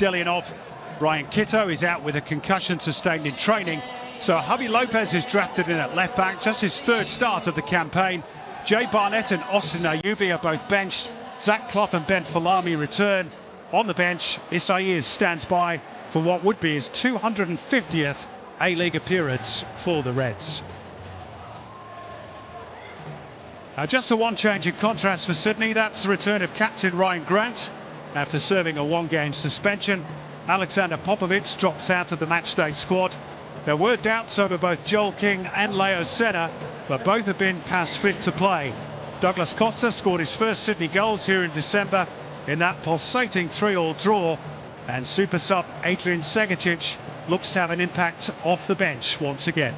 Delianov. Ryan Kitto is out with a concussion sustained in training. So Javi Lopez is drafted in at left back, just his third start of the campaign. Jay Barnett and Austin Ayubi are both benched. Zach Clough and Ben Falami return. On the bench, Isaias stands by for what would be his 250th A-League appearance for the Reds. Just the one change in contrast for Sydney, that's the return of captain Ryan Grant. After serving a one-game suspension, Alexander Popovic drops out of the matchday squad. There were doubts over both Joel King and Leo Senna, but both have been past fit to play. Douglas Costa scored his first Sydney goals here in December in that pulsating 3-3 draw, and super sub Adrian Segicic looks to have an impact off the bench once again.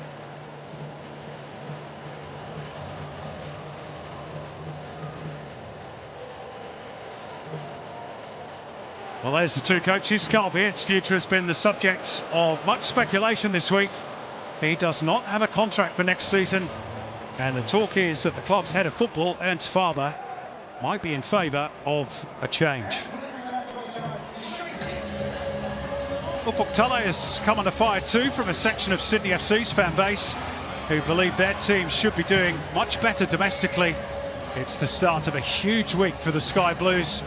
Well, there's the two coaches. Carl Beard's future has been the subject of much speculation this week. He does not have a contract for next season, and the talk is that the club's head of football, Ernst Faber, might be in favour of a change. Ufuk Talay has come under fire too from a section of Sydney FC's fan base, who believe their team should be doing much better domestically. It's the start of a huge week for the Sky Blues,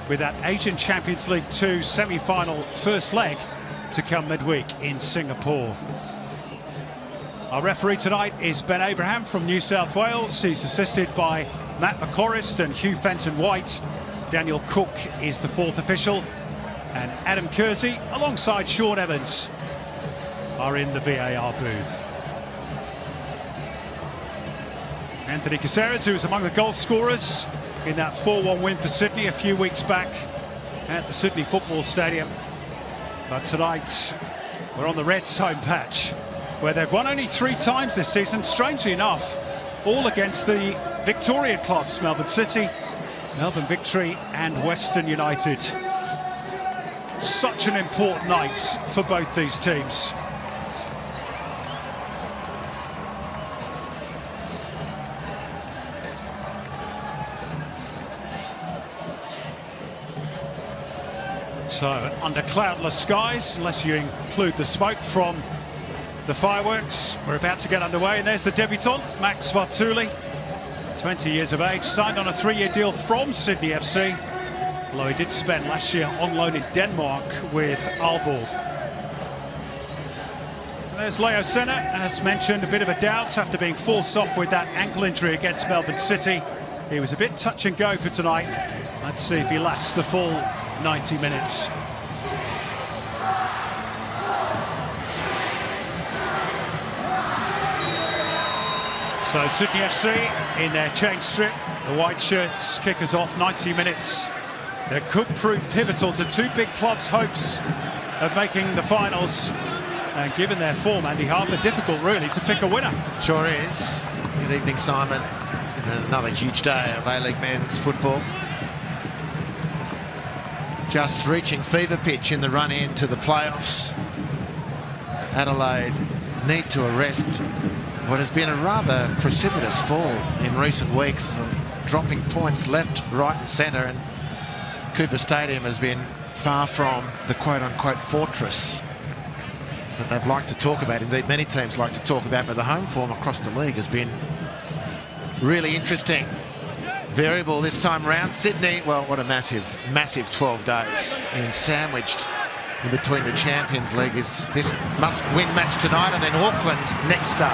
with that Asian Champions League 2 semi-final first leg to come midweek in Singapore. Our referee tonight is Ben Abraham from New South Wales. He's assisted by Matt McCorrist and Hugh Fenton-White. Daniel Cook is the fourth official, and Adam Kersey alongside Sean Evans are in the VAR booth. Anthony Caceres, who was among the goal scorers in that 4-1 win for Sydney a few weeks back at the Sydney Football Stadium. But tonight, we're on the Reds' home patch, where they've won only 3 times this season, strangely enough, all against the Victorian clubs, Melbourne City, Melbourne Victory and Western United. Such an important night for both these teams. So, under cloudless skies, unless you include the smoke from the fireworks, we're about to get underway. And there's the debutant, Max Vartuli, 20 years of age, signed on a 3-year deal from Sydney FC, although he did spend last year on loan in Denmark with Aalborg. And there's Leo Senna, as mentioned, a bit of a doubt after being forced off with that ankle injury against Melbourne City. He was a bit touch and go for tonight. Let's see if he lasts the full 90 minutes. So Sydney FC in their change strip, the white shirts kick us off 90 minutes. That could prove pivotal to two big clubs' hopes of making the finals. And given their form, Andy Harper, difficult really to pick a winner. Sure is. Good evening, Simon. And another huge day of A-League men's football. Just reaching fever pitch in the run into the playoffs. Adelaide need to arrest what has been a rather precipitous fall in recent weeks, dropping points left, right and centre, and Cooper Stadium has been far from the quote-unquote fortress that they've liked to talk about. Indeed, many teams like to talk about, but the home form across the league has been really interesting. Variable this time round. Sydney, well, what a massive 12 days. And sandwiched in between the Champions League is this must-win match tonight, and then Auckland next day.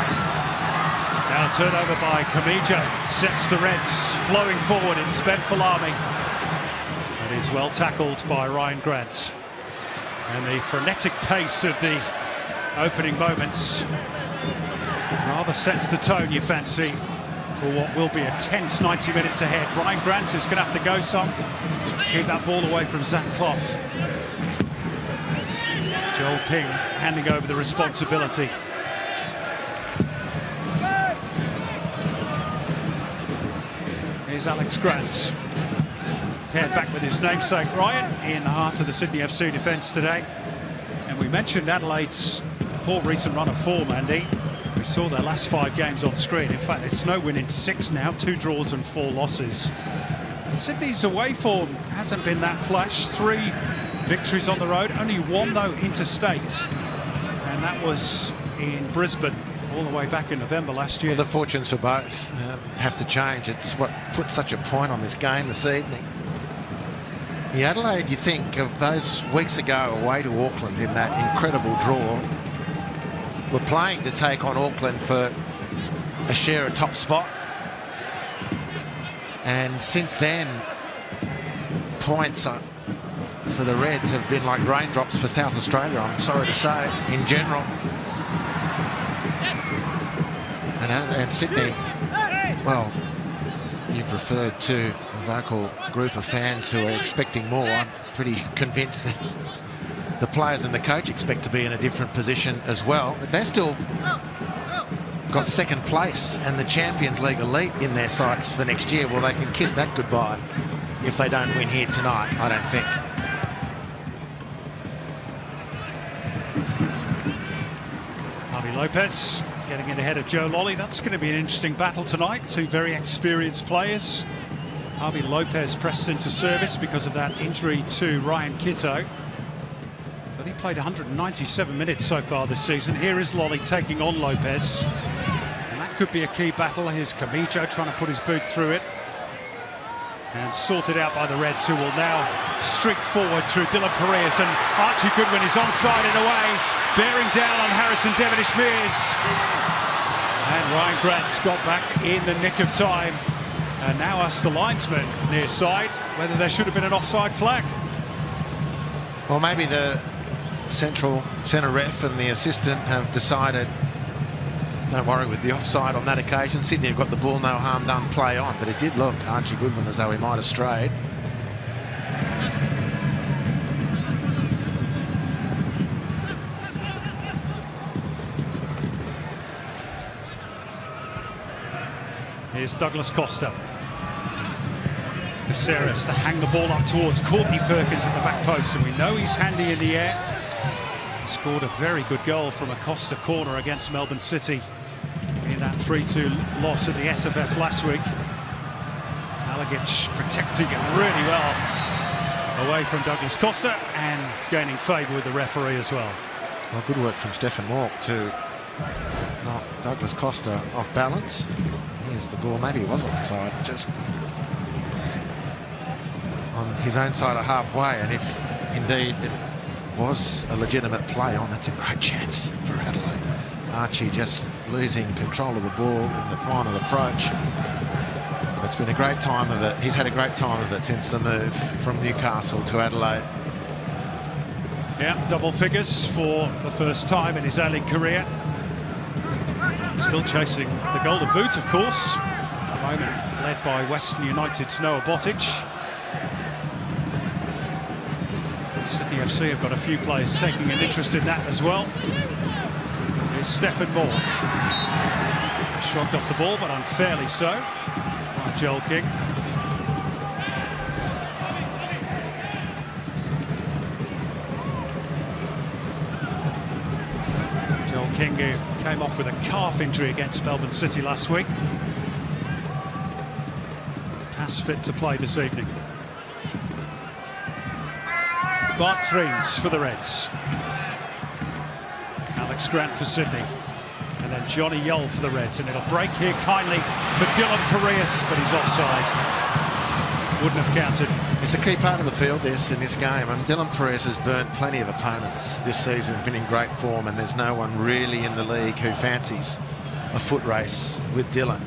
Now a turnover by Kamijo sets the Reds flowing forward. It's Ben Falami. It is well tackled by Ryan Grant. And the frenetic pace of the opening moments rather sets the tone, you fancy, for what will be a tense 90 minutes ahead. Ryan Grant is going to have to go some to keep that ball away from Zach Clough. Joel King handing over the responsibility. Here's Alex Grant. Paired back with his namesake Ryan in the heart of the Sydney FC defence today. And we mentioned Adelaide's poor recent run of form, Andy. We saw their last 5 games on screen. In fact, it's no win in 6 now, 2 draws and 4 losses. Sydney's away form hasn't been that flash. 3 victories on the road, only one though interstate, and that was in Brisbane all the way back in November last year. Well, the fortunes for both have to change. It's what put such a point on this game this evening. The Adelaide, you think of those weeks ago away to Auckland in that incredible draw, were playing to take on Auckland for a share of top spot. And since then, points for the Reds have been like raindrops for South Australia, I'm sorry to say, in general. And Sydney, well, you've referred to a vocal group of fans who are expecting more. I'm pretty convinced that the players and the coach expect to be in a different position as well. But they're still got second place and the Champions League elite in their sights for next year. Well, they can kiss that goodbye if they don't win here tonight, I don't think. Harvey Lopez getting it ahead of Joe Lolly. That's going to be an interesting battle tonight. Two very experienced players. Harvey Lopez pressed into service because of that injury to Ryan Kitto. But he played 197 minutes so far this season. Here is Lolly taking on Lopez. And that could be a key battle. Here's Camijo trying to put his boot through it. And sorted out by the Reds, who will now streak forward through Dylan Pereas, and Archie Goodwin is onside and away, bearing down on Harrison Devonish-Mears. And Ryan Grant's got back in the nick of time. And now ask the linesman near side whether there should have been an offside flag. Well, maybe the centre ref and the assistant have decided, don't worry with the offside on that occasion. Sydney have got the ball, no harm done, play on. But it did look, Archie Goodwin, as though he might have strayed. Here's Douglas Costa. Caceres to hang the ball up towards Courtney Perkins at the back post, and we know he's handy in the air. Scored a very good goal from a Costa corner against Melbourne City in that 3-2 loss at the SFS last week. Alagic protecting it really well away from Douglas Costa and gaining favour with the referee as well. Well, good work from Stefan Walk to knock Douglas Costa off balance. Here's the ball, maybe he was onside, just on his own side of halfway, and if indeed it was a legitimate play on, that's a great chance for Adelaide. Archie just losing control of the ball in the final approach. It's been a great time of it. He's had a great time of it since the move from Newcastle to Adelaide. Yeah, double figures for the first time in his A-League career. Still chasing the Golden Boot, of course. At the moment led by Western United's Noah Botic. Sydney FC have got a few players taking an interest in that as well. Here's Stefan Moore. Shrugged off the ball, but unfairly so, by Joel King. Joel King, who came off with a calf injury against Melbourne City last week. Pass fit to play this evening. Bart Vriens for the Reds. Alex Grant for Sydney. And then Johnny Yull for the Reds. And it'll break here kindly for Dylan Pereas, but he's offside. Wouldn't have counted. It's a key part of the field, this, in this game. And Dylan Pereas has burnt plenty of opponents this season, been in great form, and there's no one really in the league who fancies a foot race with Dylan.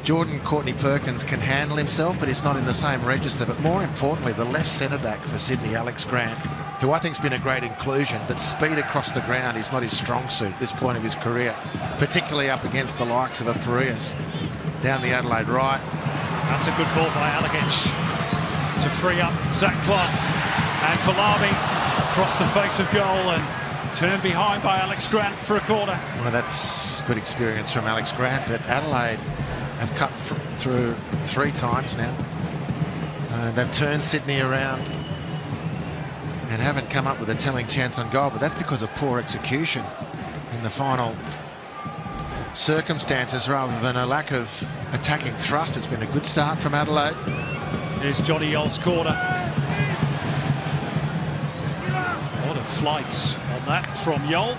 Jordan Courtney Perkins can handle himself, but he's not in the same register. But more importantly, the left centre-back for Sydney, Alex Grant, who I think's been a great inclusion, but speed across the ground is not his strong suit at this point of his career, particularly up against the likes of a Pereas down the Adelaide right. That's a good ball by Alagic to free up Zach Clough, and Falami across the face of goal and turned behind by Alex Grant for a corner. Well, that's good experience from Alex Grant, but Adelaide have cut through 3 times now. They've turned Sydney around and haven't come up with a telling chance on goal, but that's because of poor execution in the final circumstances rather than a lack of attacking thrust. It's been a good start from Adelaide. Here's Johnny Yull's corner. flight on that from Yol.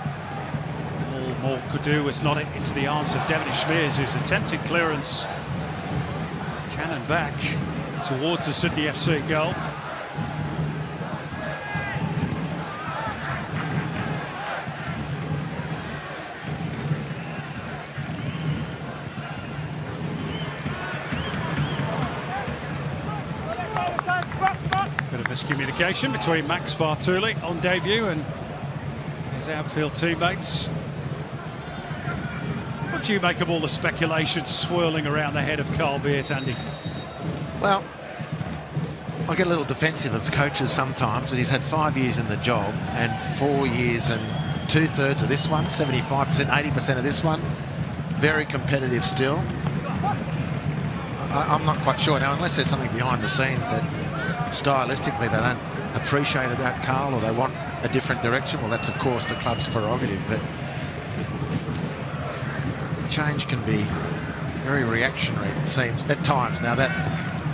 All Moore could do was nod it into the arms of Devenish Mears, who's attempted clearance. Cannon back towards the Sydney FC goal. Bit of miscommunication between Max Vartuli on debut and his outfield teammates. What do you make of all the speculation swirling around the head of Carl Veert, Andy? Well, I get a little defensive of coaches sometimes, but he's had 5 years in the job and 4 years and 2/3 of this one, 75%, 80% of this one. Very competitive still. I'm not quite sure now, unless there's something behind the scenes that stylistically they don't appreciate about Carl, or they want a different direction. Well, that's of course the club's prerogative, but change can be very reactionary, it seems, at times. Now that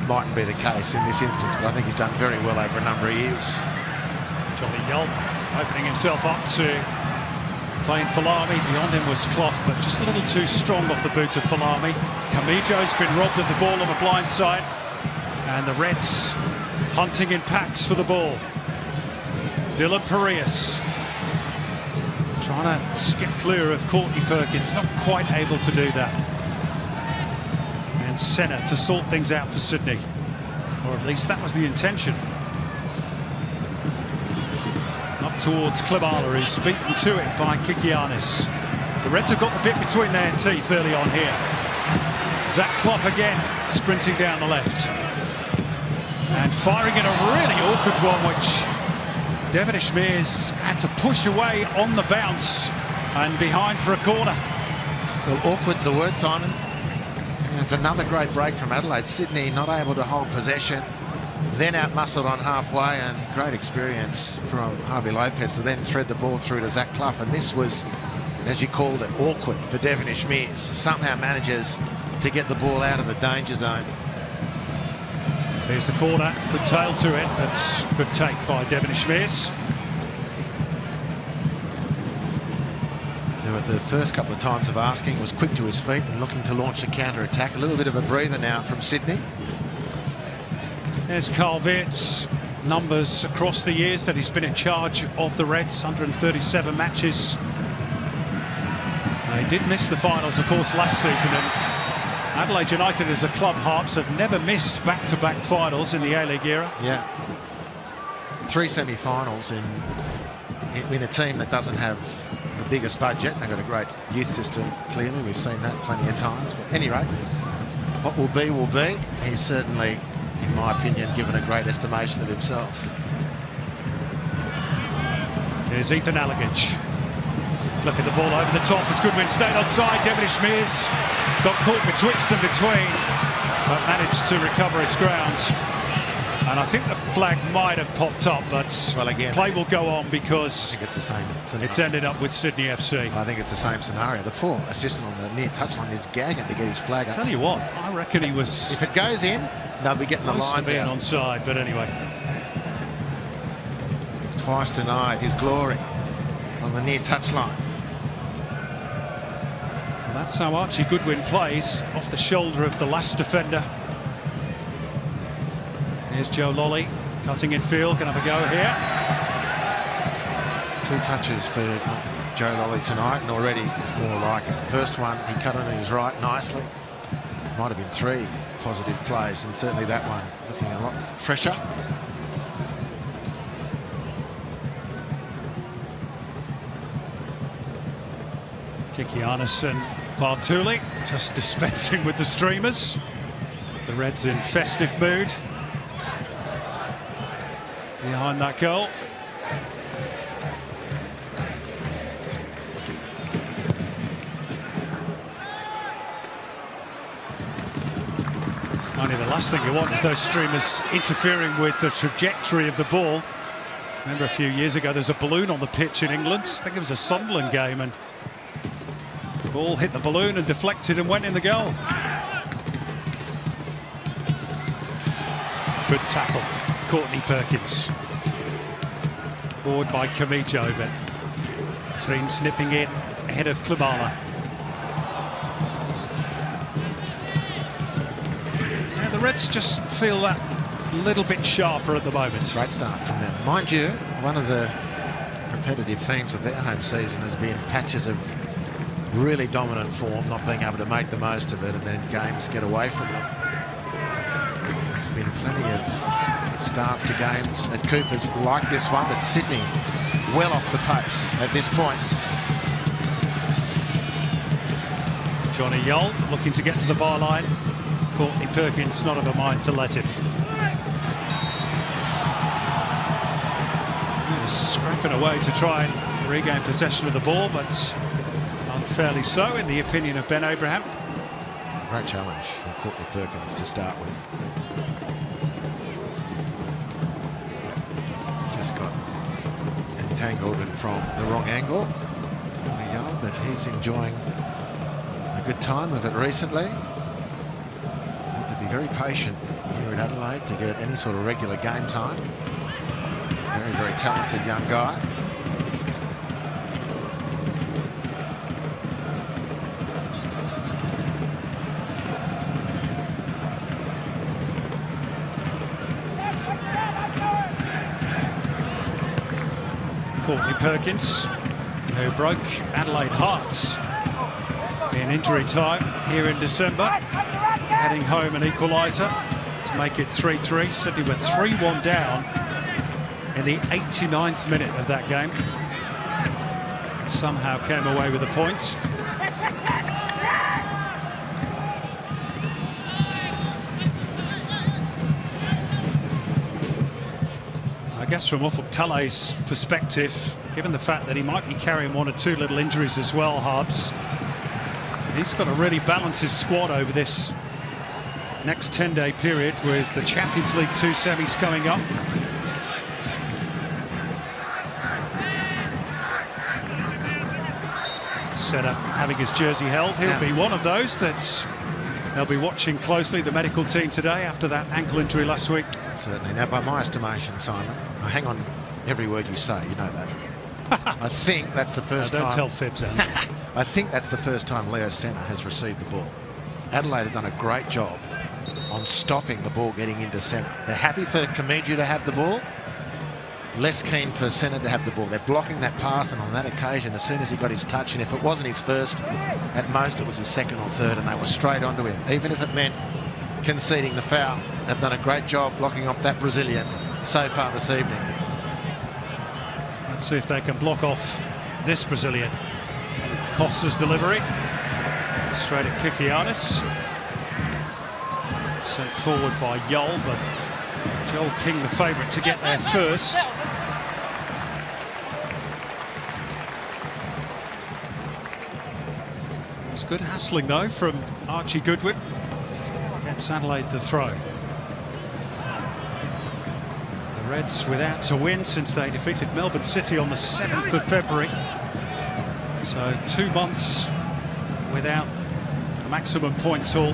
mightn't be the case in this instance, but I think he's done very well over a number of years. Johnny Yelp opening himself up to playing Falami. Beyond him was Clough, but just a little too strong off the boot of Falami. Camijo's been robbed of the ball on the blind side, and the Reds hunting in packs for the ball. Dylan Parias trying to skip clear of Courtney Perkins, not quite able to do that. And Senna to sort things out for Sydney, or at least that was the intention. Up towards Klimala, who's beaten to it by Kikianis. The Reds have got the bit between their teeth early on here. Zach Clough again sprinting down the left and firing in a really awkward one, which Devenish Mears had to push away on the bounce and behind for a corner. Well, awkward's the word, Simon. And it's another great break from Adelaide. Sydney not able to hold possession, then out-muscled on halfway, and great experience from Harvey Lopez to then thread the ball through to Zach Clough. And this was, as you called it, awkward for Devenish Mears. Somehow manages to get the ball out of the danger zone. There's the corner, good tail to it, but good take by Devenish Mears. The first couple of times of asking was quick to his feet and looking to launch a counter-attack. A little bit of a breather now from Sydney. There's Carl Veert's numbers across the years that he's been in charge of the Reds, 137 matches. They did miss the finals, of course, last season, and Adelaide United as a club, Harps, have never missed back-to-back finals in the A-League era. Yeah. 3 semi-finals in a team that doesn't have the biggest budget. They've got a great youth system, clearly. We've seen that plenty of times. But at any rate, what will be will be. He's certainly, in my opinion, given a great estimation of himself. Here's Ethan Allegage. Flipping the ball over the top as Goodwin stayed onside. Devenish Mears got caught betwixt and between, but managed to recover his ground. And I think the flag might have popped up, but well, again, play will go on because I think it's the same scenario. It's ended up with Sydney FC. I think it's the same scenario. The poor assistant on the near touchline is gagging to get his flag up. Tell you what, I reckon he was... If it goes in, they'll be getting the lines to being out. onside, but anyway. Twice denied his glory on the near touchline. Well, that's how Archie Goodwin plays, off the shoulder of the last defender. Here's Joe Lolly, cutting in field, can have a go here. 2 touches for Joe Lolly tonight, and already more like it. First one, he cut on his right nicely. Might have been 3 positive plays, and certainly that one looking a lot fresher. Kikianis and Bartuli just dispensing with the streamers. The Reds in festive mood behind that goal. Only the last thing you want is those streamers interfering with the trajectory of the ball. Remember a few years ago there was a balloon on the pitch in England. I think it was a Sunderland game, and the ball hit the balloon and deflected and went in the goal. Good tackle, Courtney Perkins. Forward by Camijo, but Threens nipping in ahead of Klimala. Yeah, the Reds just feel that little bit sharper at the moment. Great start from them. Mind you, one of the repetitive themes of their home season has been patches of really dominant form, not being able to make the most of it, and then games get away from them. There's been plenty of starts to games at Coopers like this one, but Sydney well off the pace at this point. Johnny Yull looking to get to the byline. Courtney Perkins not of a mind to let him. He was scrapping away to try and regain possession of the ball, but unfairly so, in the opinion of Ben Abraham. It's a great challenge from Courtney Perkins to start with. Just got entangled and from the wrong angle. Young, but he's enjoying a good time of it recently. Have to be very patient here at Adelaide to get any sort of regular game time. Very, very talented young guy. Courtney Perkins, who broke Adelaide hearts in injury time here in December, heading home an equaliser to make it 3-3. Sydney were 3-1 down in the 89th minute of that game. Somehow came away with a point. I guess from Ufuk Talay's perspective, given the fact that he might be carrying one or two little injuries as well, Harbs, he's got to really balance his squad over this next 10-day period with the Champions League 2 semis coming up. Setter having his jersey held. He'll be one of those that they'll be watching closely, the medical team today, after that ankle injury last week. Certainly. Now, by my estimation, Simon, I hang on every word you say, you know that. I think that's the first time... Don't tell fibs, Andy. I think that's the first time Leo Senna has received the ball. Adelaide have done a great job on stopping the ball getting into Senna. They're happy for Camijo to have the ball, less keen for Senna to have the ball. They're blocking that pass, and on that occasion, as soon as he got his touch, and if it wasn't his first, at most it was his second or third, and they were straight onto him. Even if it meant conceding the foul, they've done a great job blocking off that Brazilian so far this evening. Let's see if they can block off this Brazilian. Costa's delivery. Straight at Kikianis. Sent forward by Yull, but Joel King the favourite to get there first. It's good hassling though from Archie Goodwin. Gets Adelaide the throw. The Reds without a win since they defeated Melbourne City on the 7th of February. So 2 months without a maximum points haul.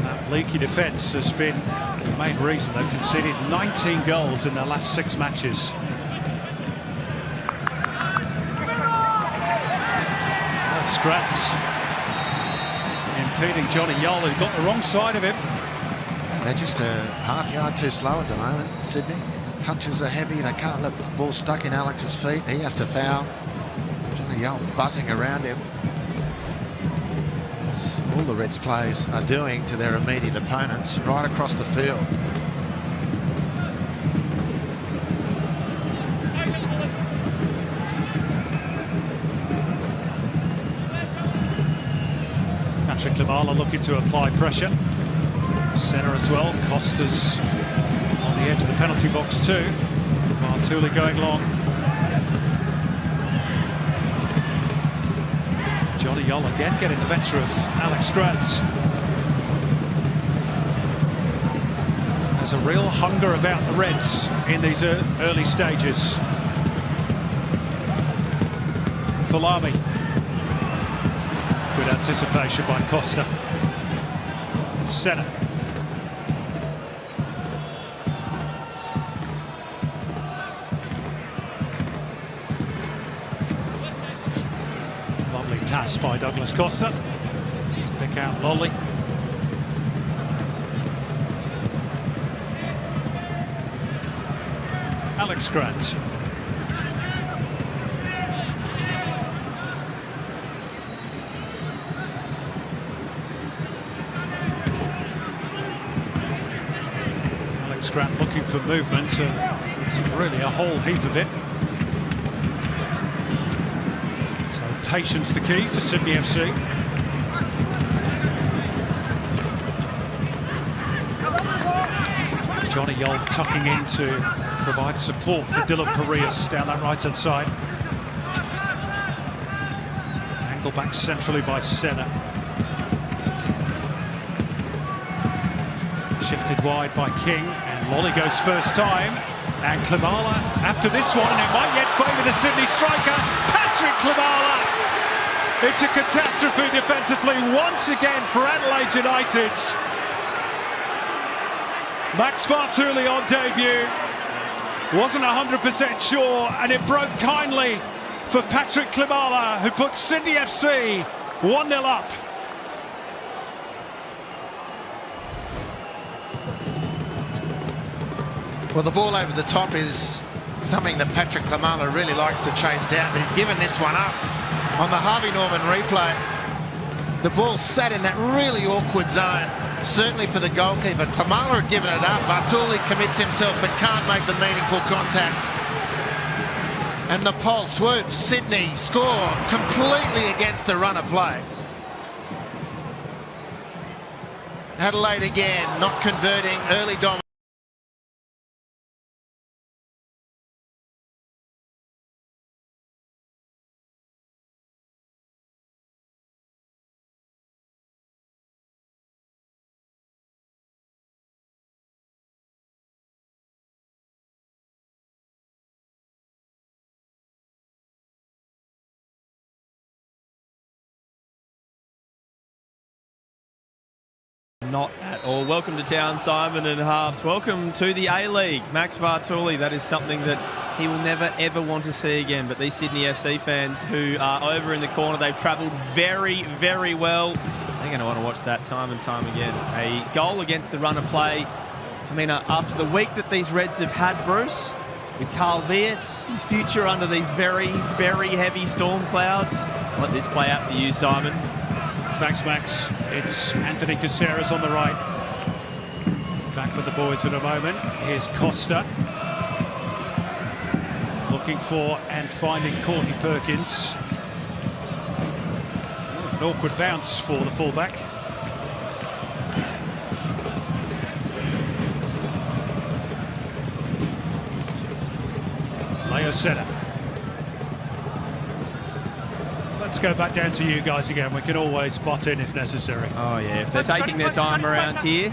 That leaky defence has been the main reason. They've conceded 19 goals in their last 6 matches. Alex Grazie impeding Johnny Yull, who got the wrong side of him. They're just a half yard too slow at the moment, Sydney. The touches are heavy, they can't let the ball stuck in Alex's feet. He has to foul. Johnny Yull buzzing around him. That's all the Reds players are doing to their immediate opponents right across the field. Patrick Klimala looking to apply pressure. Centre as well. Costa's on the edge of the penalty box too. Martuli going long. Johnny Yull again getting the better of Alex Grazie. There's a real hunger about the Reds in these early stages. Falami. Good anticipation by Costa. Senna. pass by Douglas Costa to pick out Lolly. Alex Grant. Alex Grant looking for movement, and it's really a whole heap of it. So patience the key for Sydney FC. Johnny Yold tucking in to provide support for Dylan Parias down that right-hand side. Angled back centrally by Senna. Shifted wide by King, and Lolly goes first time. And Klimala after this one, and it might yet favour the Sydney striker, Patrick Klimala. It's a catastrophe defensively once again for Adelaide United. Max Bartoli on debut, wasn't 100% sure, and it broke kindly for Patrick Klimala, who put Sydney FC 1-0 up. Well, the ball over the top is something that Patrick Klimala really likes to chase down, but he's given this one up. On the Harvey Norman replay, the ball sat in that really awkward zone, certainly for the goalkeeper. Klimala had given it up. Bartoli commits himself but can't make the meaningful contact. And the pole swoops. Sydney score completely against the run of play. Adelaide again, not converting, early dominance. Not at all. Welcome to town, Simon and Harps. Welcome to the A-League. Max Bartoli, that is something that he will never, ever want to see again. But these Sydney FC fans who are over in the corner, they've travelled very, very well. They're going to want to watch that time and time again. A goal against the run of play. I mean, after the week that these Reds have had, Bruce, with Carl Vietz, his future under these very, very heavy storm clouds. Let this play out for you, Simon. Max, it's Anthony Caceres on the right. Back with the boys in a moment. Here's Costa. Looking for and finding Courtney Perkins. An awkward bounce for the fullback. Leo Senna. Let's go back down to you guys again. We can always butt in if necessary. Oh, yeah, if they're taking their time around here.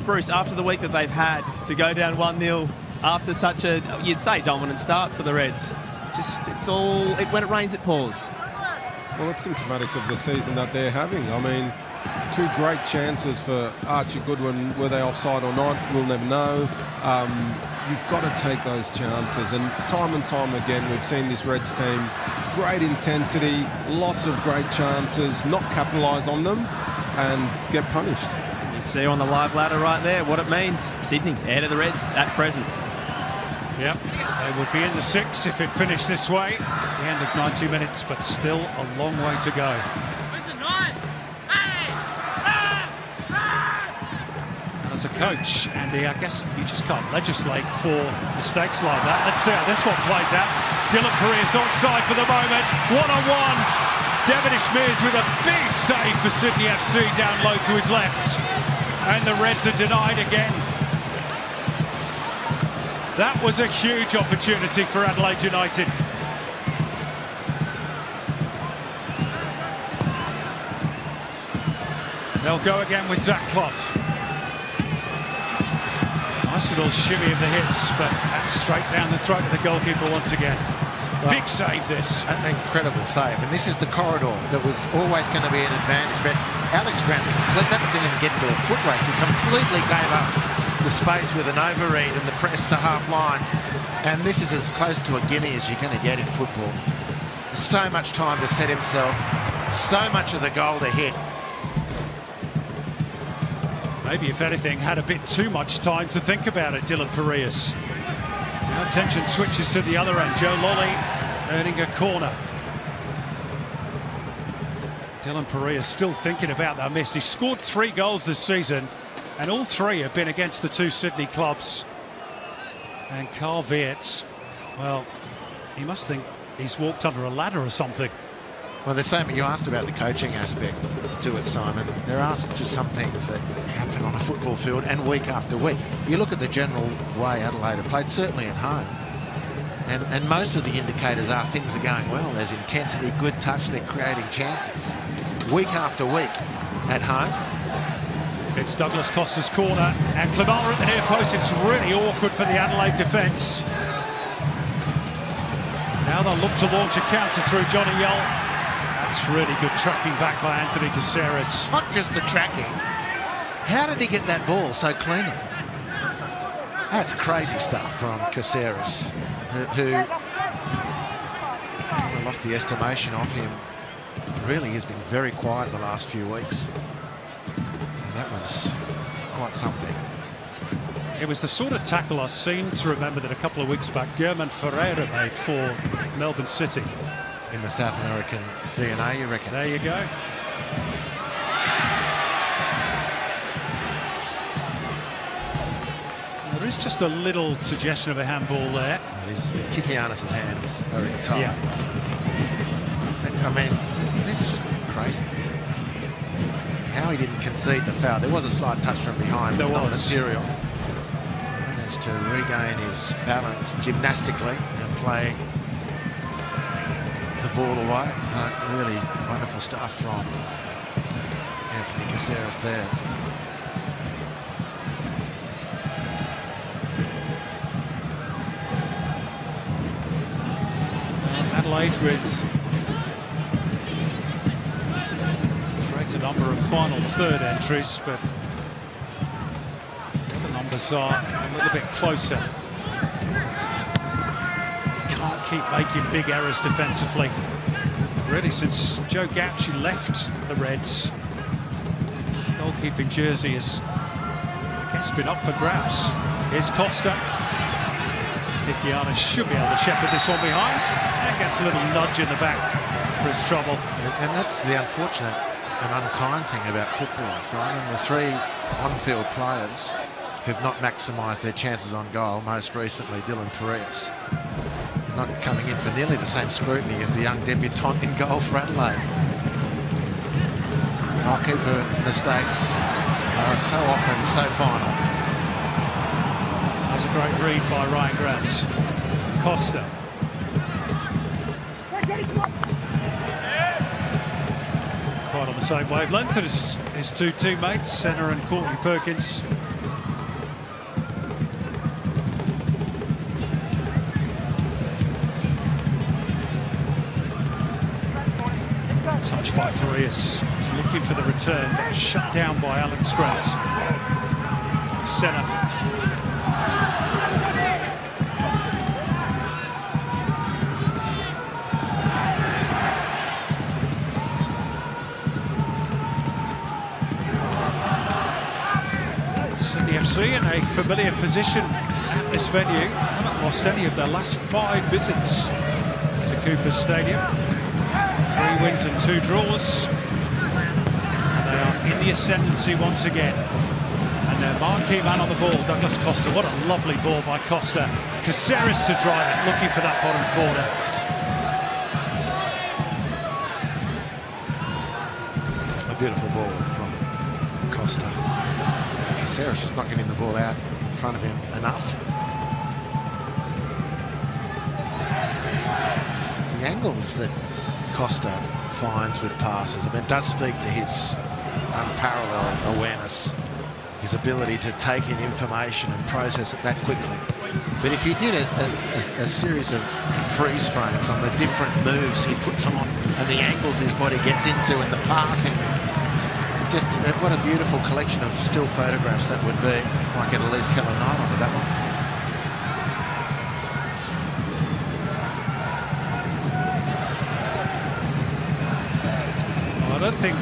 Bruce, after the week that they've had to go down 1-0 after such a, you'd say, dominant start for the Reds, when it rains, it pours. Well, it's symptomatic of the season that they're having. I mean, two great chances for Archie Goodwin. Were they offside or not, we'll never know. You've got to take those chances, and time again we've seen this Reds team, great intensity, lots of great chances, not capitalise on them and get punished. You see on the live ladder right there what it means. Sydney ahead of the Reds at present. Yep, they would be in the 6 if it finished this way at the end of 90 minutes, but still a long way to go. As a coach, Andy, I guess you just can't legislate for mistakes like that. Let's see how this one plays out. Dylan Parias onside for the moment. One-on-one. Devonish Mears with a big save for Sydney FC down low to his left. And the Reds are denied again. That was a huge opportunity for Adelaide United. They'll go again with Zach Clough. Nice little shimmy of the hips, but that's straight down the throat of the goalkeeper once again. Well, big save this. An incredible save, and this is the corridor that was always going to be an advantage, but Alex Grant's that didn't even get into a foot race. He completely gave up the space with an overread and the press to half line, and this is as close to a gimme as you're going to get in football. So much time to set himself So much of the goal to hit. Maybe, if anything, had a bit too much time to think about it, Dylan Parias. Now attention switches to the other end. Joe Lolly earning a corner. Dylan Parias still thinking about that miss. He's scored 3 goals this season, and all 3 have been against the 2 Sydney clubs. And Carl Weerts, well, he must think he's walked under a ladder or something. Well, there's so many. You asked about the coaching aspect to it, Simon. There are just some things that happen on a football field, and week after week. You look at the general way Adelaide have played, certainly at home, and most of the indicators are things are going well. There's intensity, good touch, they're creating chances. Week after week at home. It's Douglas Costa's corner, and Clemara at the near post. It's really awkward for the Adelaide defence. Now they'll look to launch a counter through Johnny Yull. That's really good tracking back by Anthony Caceres. Not just the tracking. How did he get that ball so cleanly? That's crazy stuff from Caceres, who a lofty estimation of him, really has been very quiet the last few weeks. And that was quite something. It was the sort of tackle I seem to remember that a couple of weeks back German Ferreira made for Melbourne City. In the South American DNA, you reckon? There you go. There is just a little suggestion of a handball there. Kikianis' hands are in tight. Yeah. I mean, this is crazy. How he didn't concede the foul. There was a slight touch from behind, there but not was. material. He managed to regain his balance gymnastically and play the ball away. Really wonderful stuff from Anthony Caceres there. Adelaide with a greater number of final third entries, but the other numbers are a little bit closer. Can't keep making big errors defensively. Really, since Joe Gauci left the Reds, goalkeeping jersey has, I guess, been up for grabs. Here's Costa. Kikianis should be able to shepherd this one behind, and gets a little nudge in the back for his trouble. And that's the unfortunate and unkind thing about football. So I mean, the 3 on-field players who've not maximised their chances on goal, most recently Dylan Parias, not coming in for nearly the same scrutiny as the young debutant in goal for Adelaide. Goalkeeper mistakes are so often so final. That's a great read by Ryan Grant. Costa. Quite on the same wavelength as his 2 teammates, Senna and Courtney Perkins. Touch by Parias. He's looking for the return, but shut down by Alex Grant. Senna. Sydney FC in a familiar position at this venue. Haven't lost any of their last 5 visits to Cooper Stadium. 3 wins and 2 draws. And they are in the ascendancy once again. And their marquee man on the ball, Douglas Costa. What a lovely ball by Costa. Caceres to drive it, looking for that bottom corner. A beautiful ball from Costa. Caceres just not getting the ball out in front of him enough. The angles that Costa finds with passes, I mean, it does speak to his unparalleled awareness, his ability to take in information and process it that quickly. But if you did a series of freeze frames on the different moves he puts on and the angles his body gets into and the passing, just what a beautiful collection of still photographs that would be. Might get at least Keller Knight onto that one. I don't think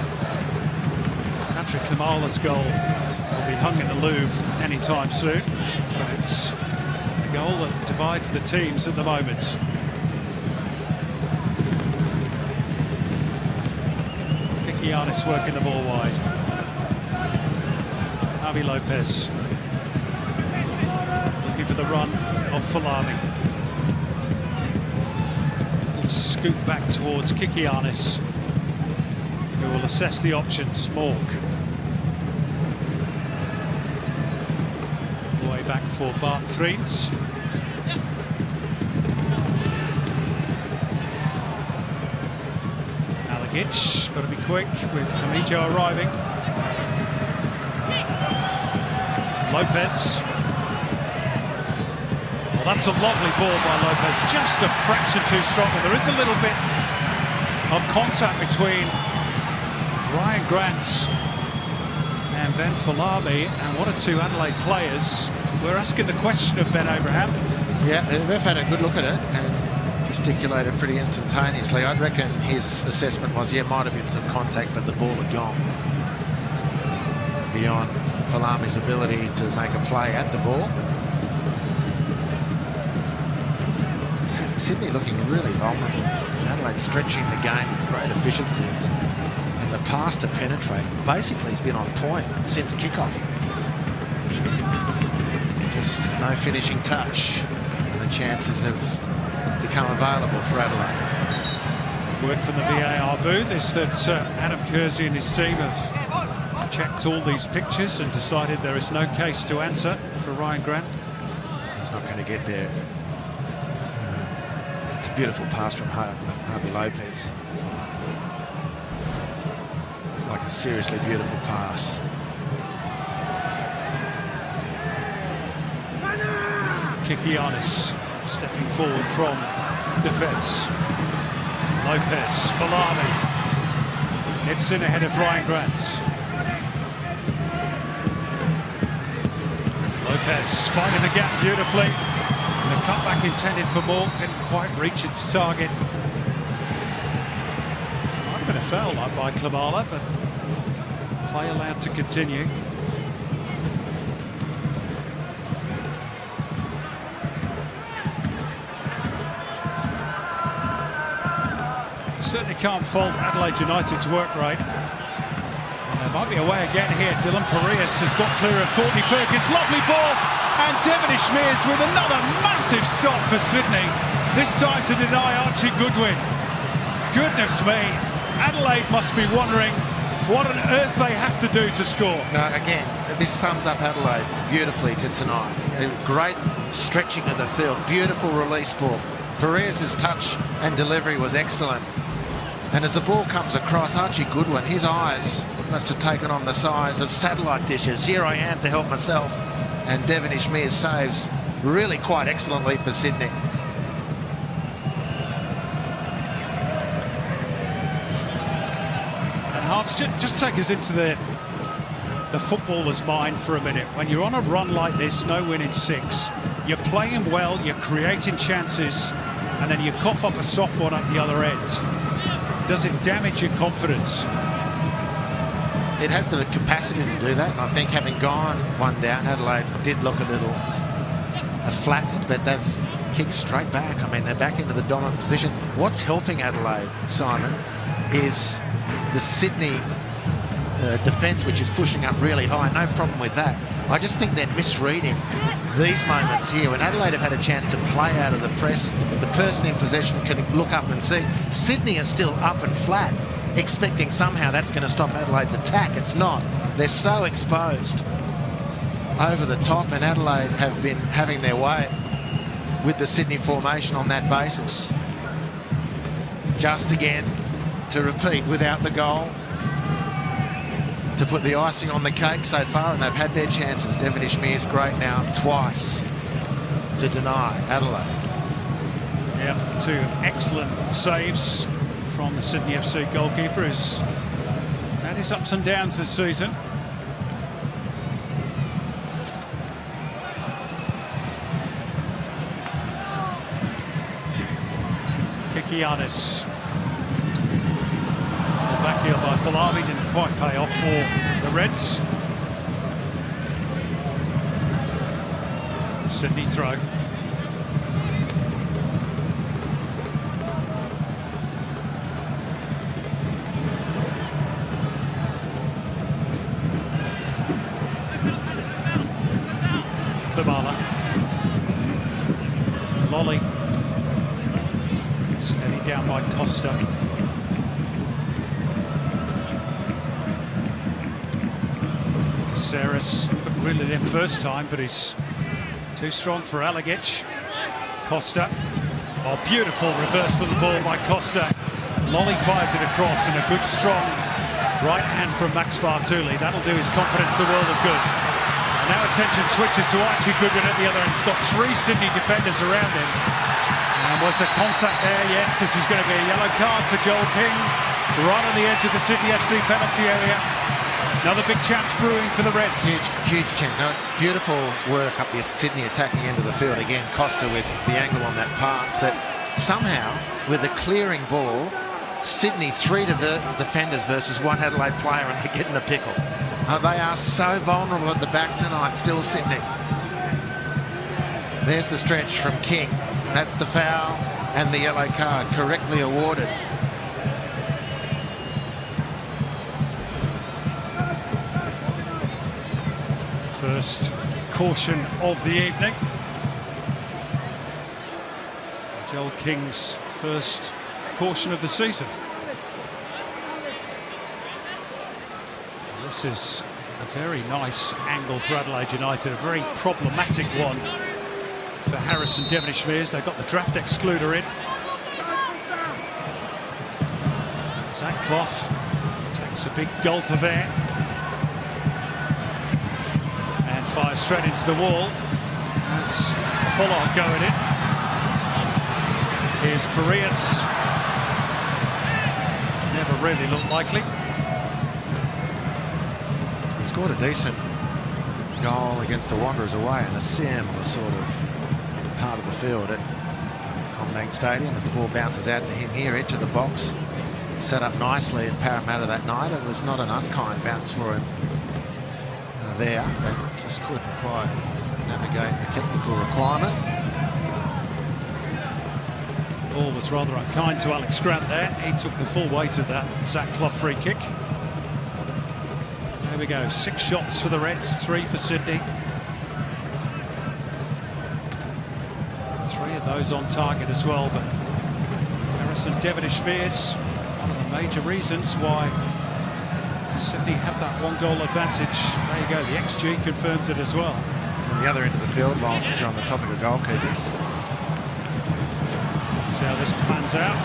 Patrick Klimala's goal will be hung in the Louvre anytime soon, but it's a goal that divides the teams at the moment. Giannis working the ball wide. Javi Lopez looking for the run of Falami. Let's scoot back towards Kikianis, who will assess the options. Mork. Way back for Bart Threens. Got to be quick with Camijo arriving. Lopez. Well, that's a lovely ball by Lopez. Just a fraction too strong. But there is a little bit of contact between Ryan Grant and Ben Falami. And what are two Adelaide players? We're asking the question of Ben Abraham. Yeah, we've had a good look at it. And gesticulated pretty instantaneously. I'd reckon his assessment was, yeah, might have been some contact, but the ball had gone beyond Falami's ability to make a play at the ball. Sydney looking really vulnerable. Adelaide stretching the game with great efficiency. And the pass to penetrate basically has been on point since kickoff. Just no finishing touch, and the chances have become available for Adelaide. Word from the VAR booth is that Adam Kersey and his team have checked all these pictures and decided there is no case to answer for Ryan Grant. He's not going to get there. It's a beautiful pass from Javi Lopez. Like a seriously beautiful pass. Kikianis stepping forward from defence. Lopez, Falami nips in ahead of Ryan Grant. Lopez finding the gap beautifully. And the cutback intended for Mork didn't quite reach its target. Might have been a foul up by Klimala, but play allowed to continue. Certainly can't fault Adelaide United's work rate. There might be a way again here. Dylan Parias has got clear of Courtney Perkins. Lovely ball. And Devonish Mears with another massive stop for Sydney. This time to deny Archie Goodwin. Goodness me. Adelaide must be wondering what on earth they have to do to score. Again, this sums up Adelaide beautifully to tonight. A great stretching of the field. Beautiful release ball. Parias' touch and delivery was excellent. And as the ball comes across, Archie Goodwin, his eyes must have taken on the size of satellite dishes. Here I am to help myself. And Devonish Mears saves really quite excellently for Sydney. And Harps, just take us into the footballer's mind for a minute. When you're on a run like this, no win in 6, you're playing well, you're creating chances, and then you cough up a soft one at the other end. Does it damage your confidence? It has the capacity to do that, and I think having gone one down, Adelaide did look a little flattened, but they've kicked straight back. I mean, they're back into the dominant position. What's helping Adelaide, Simon, is the Sydney defence, which is pushing up really high. No problem with that. I just think they're misreading these moments here. When Adelaide have had a chance to play out of the press, the person in possession can look up and see. Sydney are still up and flat, expecting somehow that's going to stop Adelaide's attack. It's not. They're so exposed over the top, and Adelaide have been having their way with the Sydney formation on that basis. Just again, to repeat, without the goal, to put the icing on the cake so far, and they've had their chances. Devonish Mears great now twice to deny Adelaide. Yeah, 2 excellent saves from the Sydney FC goalkeeper, who's had his ups and downs this season. Kikianis. Back heel by beautiful army didn't quite pay off for the Reds. Sydney throw. Lolly. Steady down by Costa. Caceres couldn't reel it in first time, but he's too strong for Alagic. Costa. Oh, beautiful reversal of the ball by Costa. Lolly fires it across, and a good strong right hand from Max Bartoli. That'll do his confidence the world of good. Now attention switches to Archie Goodwin at the other end. He's got 3 Sydney defenders around him. And was the contact there? Yes, this is going to be a yellow card for Joel King. Right on the edge of the Sydney FC penalty area. Another big chance brewing for the Reds. Huge chance. No, beautiful work up the Sydney attacking end of the field. Again, Costa with the angle on that pass. But somehow, with a clearing ball, Sydney 3 defenders versus 1 Adelaide player, and they're getting a pickle. They are so vulnerable at the back tonight, still Sydney. There's the stretch from King. That's the foul and the yellow card correctly awarded. First caution of the evening. Joel King's first caution of the season. This is a very nice angle for Adelaide United, a very problematic one for Harris and Devonish-Mears. They've got the draft excluder in. Zach Clough takes a big gulp of air and fires straight into the wall. As Follard going in. Here's Parias. Never really looked likely. Scored a decent goal against the Wanderers away in a similar sort of part of the field at Combank Stadium as the ball bounces out to him here, edge of the box. Set up nicely in Parramatta that night. It was not an unkind bounce for him there, but just couldn't quite navigate the technical requirement. The ball was rather unkind to Alex Grant there. He took the full weight of that Zach Clough free kick. There we go, 6 shots for the Reds, 3 for Sydney. 3 of those on target as well, but Harris and Devonish-Mears, one of the major reasons why Sydney have that 1-goal advantage. There you go, the XG confirms it as well. On the other end of the field, whilst you're on the topic of goalkeepers. See how this plans out.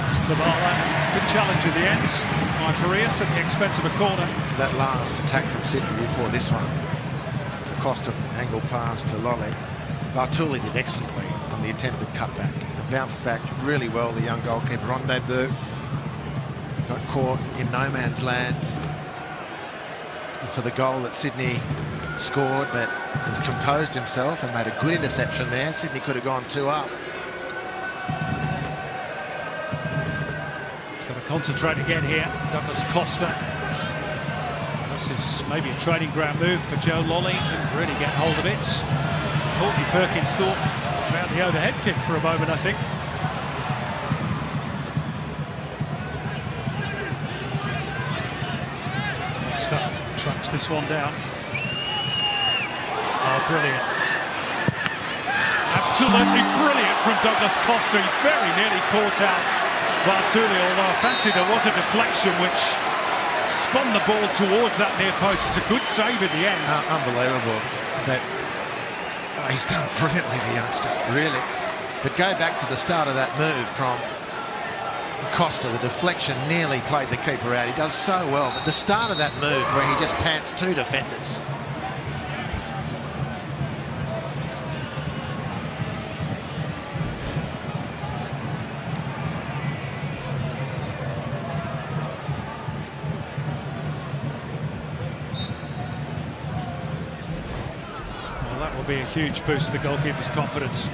It's Klabala, it's a good challenge at the end by Parias at the expense of a corner. That last attack from Sydney before this one, the Costa angle pass to Lolly. Bartoli did excellently on the attempted cutback. Bounced back really well, the young goalkeeper on debut. Got caught in no man's land for the goal that Sydney scored, but has composed himself and made a good interception there. Sydney could have gone 2 up. He's got to concentrate again here, Douglas Costa. This is maybe a training ground move for Joe Lolly. Didn't really get hold of it. Courtney Perkins thought about the overhead kick for a moment, I think. Costa tracks this one down. Oh, brilliant. Absolutely brilliant from Douglas Costa. He very nearly caught out Bartoli, although I fancy there was a deflection which spun the ball towards that near post. It's a good save in the end. Unbelievable. But he's done brilliantly, the youngster, really. But go back to the start of that move from Costa. The deflection nearly played the keeper out. He does so well. But the start of that move where he just pants 2 defenders. Be a huge boost to the goalkeeper's confidence.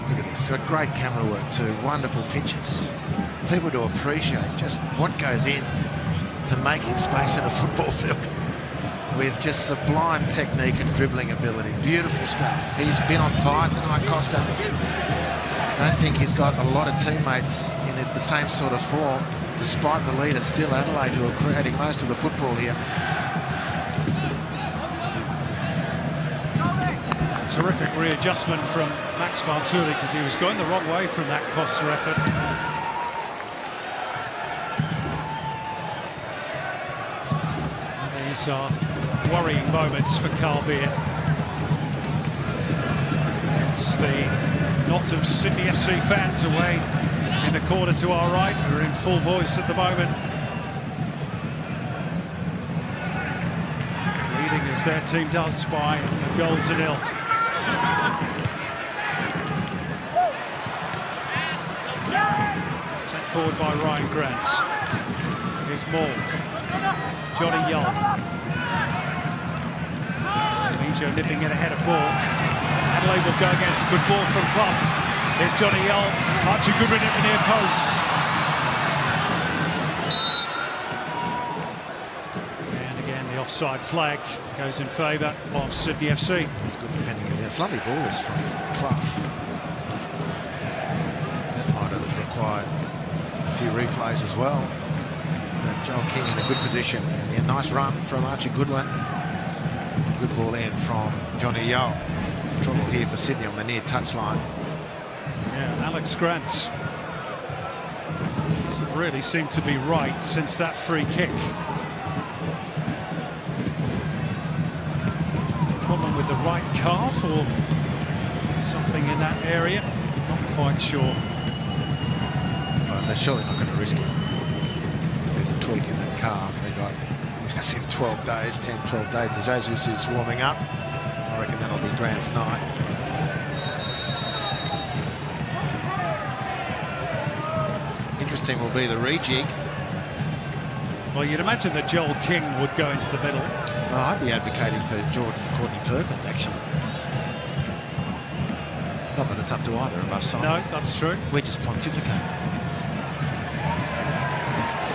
Look at this, got great camera work too, wonderful pictures. People to appreciate just what goes in to to making space in a football field with just sublime technique and dribbling ability. Beautiful stuff. He's been on fire tonight, Costa. Don't think he's got a lot of teammates in the same sort of form. Despite the lead, it's still Adelaide who are creating most of the football here. Terrific readjustment from Max Bartoli because he was going the wrong way from that Costa effort. And these are worrying moments for Carl Beer. It's the knot of Sydney FC fans away in the corner to our right, who are in full voice at the moment. Leading as their team does by a goal to nil. Sent forward by Ryan Grant. Here's Morg. Johnny Young. Mijo nipping it ahead of Morg. Adelaide will go against a good ball from Clough. Here's Johnny Young. Archie Goodwin at the near post. And again, the offside flag goes in favour of Sydney FC. It's good defending again. It's a lovely ball this from Clough. That might have required a few replays as well. But Joel King in a good position. And a nice run from Archie Goodwin. A good ball in from Johnny Yeo. Trouble here for Sydney on the near touchline. Yeah, Alex Grant doesn't really seem to be right since that free kick. Problem with the right calf or something in that area, not quite sure. Well, they're surely not going to risk it. If there's a tweak in that calf, they've got massive 12 days, 10, 12 days. The Jesus is warming up. I reckon that'll be Grant's night. Interesting will be the rejig. Well, you'd imagine that Joel King would go into the middle. Well, I'd be advocating for Jordan Courtney Perkins, actually. Not that it's up to either of us, Simon. No, that's true. We're just pontificating.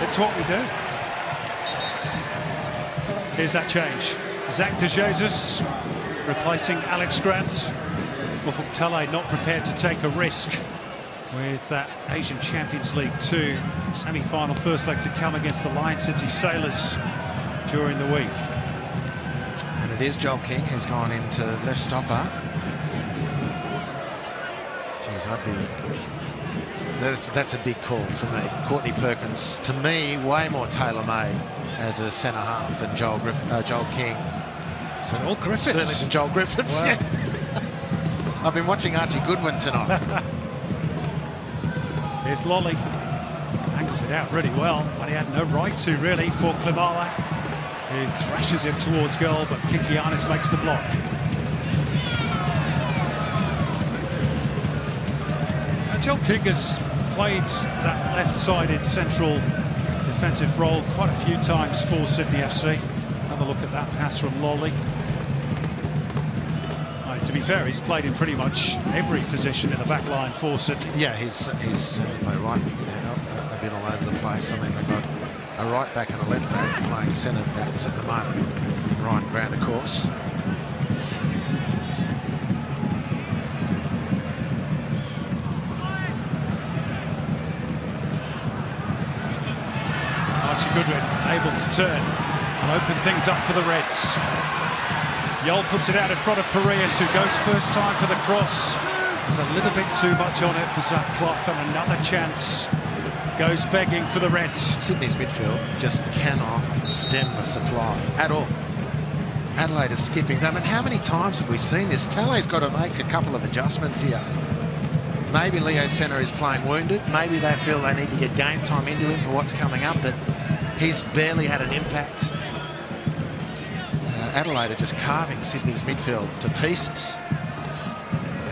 It's what we do. Here's that change. Zach De Jesus replacing Alex Grant. Ufuk not prepared to take a risk with that Asian Champions League 2 semi-final first leg to come against the Lion City Sailors during the week. And it is Joel King who's gone into left stopper. Geez, that's a big call for me. Courtney Perkins, to me, way more tailor-made as a centre half than Joel King. So Joel Griffiths. Certainly than Joel Griffiths. Wow. Yeah. I've been watching Archie Goodwin tonight. Here's Lolly. Angles it out really well when he had no right to, really, for Klimala, who thrashes it towards goal, but Kikianis makes the block. Joel King has played that left-sided central defensive role quite a few times for Sydney FC. Have a look at that pass from Lolly. To be fair, he's played in pretty much every position in the back line for Sydney. Yeah, he's certainly played right, a bit all over the place. I mean, they've got a right back and a left back playing centre backs at the moment. And Ryan Grant, of course. Archie Goodwin able to turn and open things up for the Reds. Yol puts it out in front of Parias, who goes first time for the cross. There's a little bit too much on it for Zach Clough, and another chance goes begging for the Reds. Sydney's midfield just cannot stem the supply at all. Adelaide is skipping. I mean, how many times have we seen this? Talle's got to make a couple of adjustments here. Maybe Leo Senna is playing wounded. Maybe they feel they need to get game time into him for what's coming up, but he's barely had an impact. Adelaide are just carving Sydney's midfield to pieces.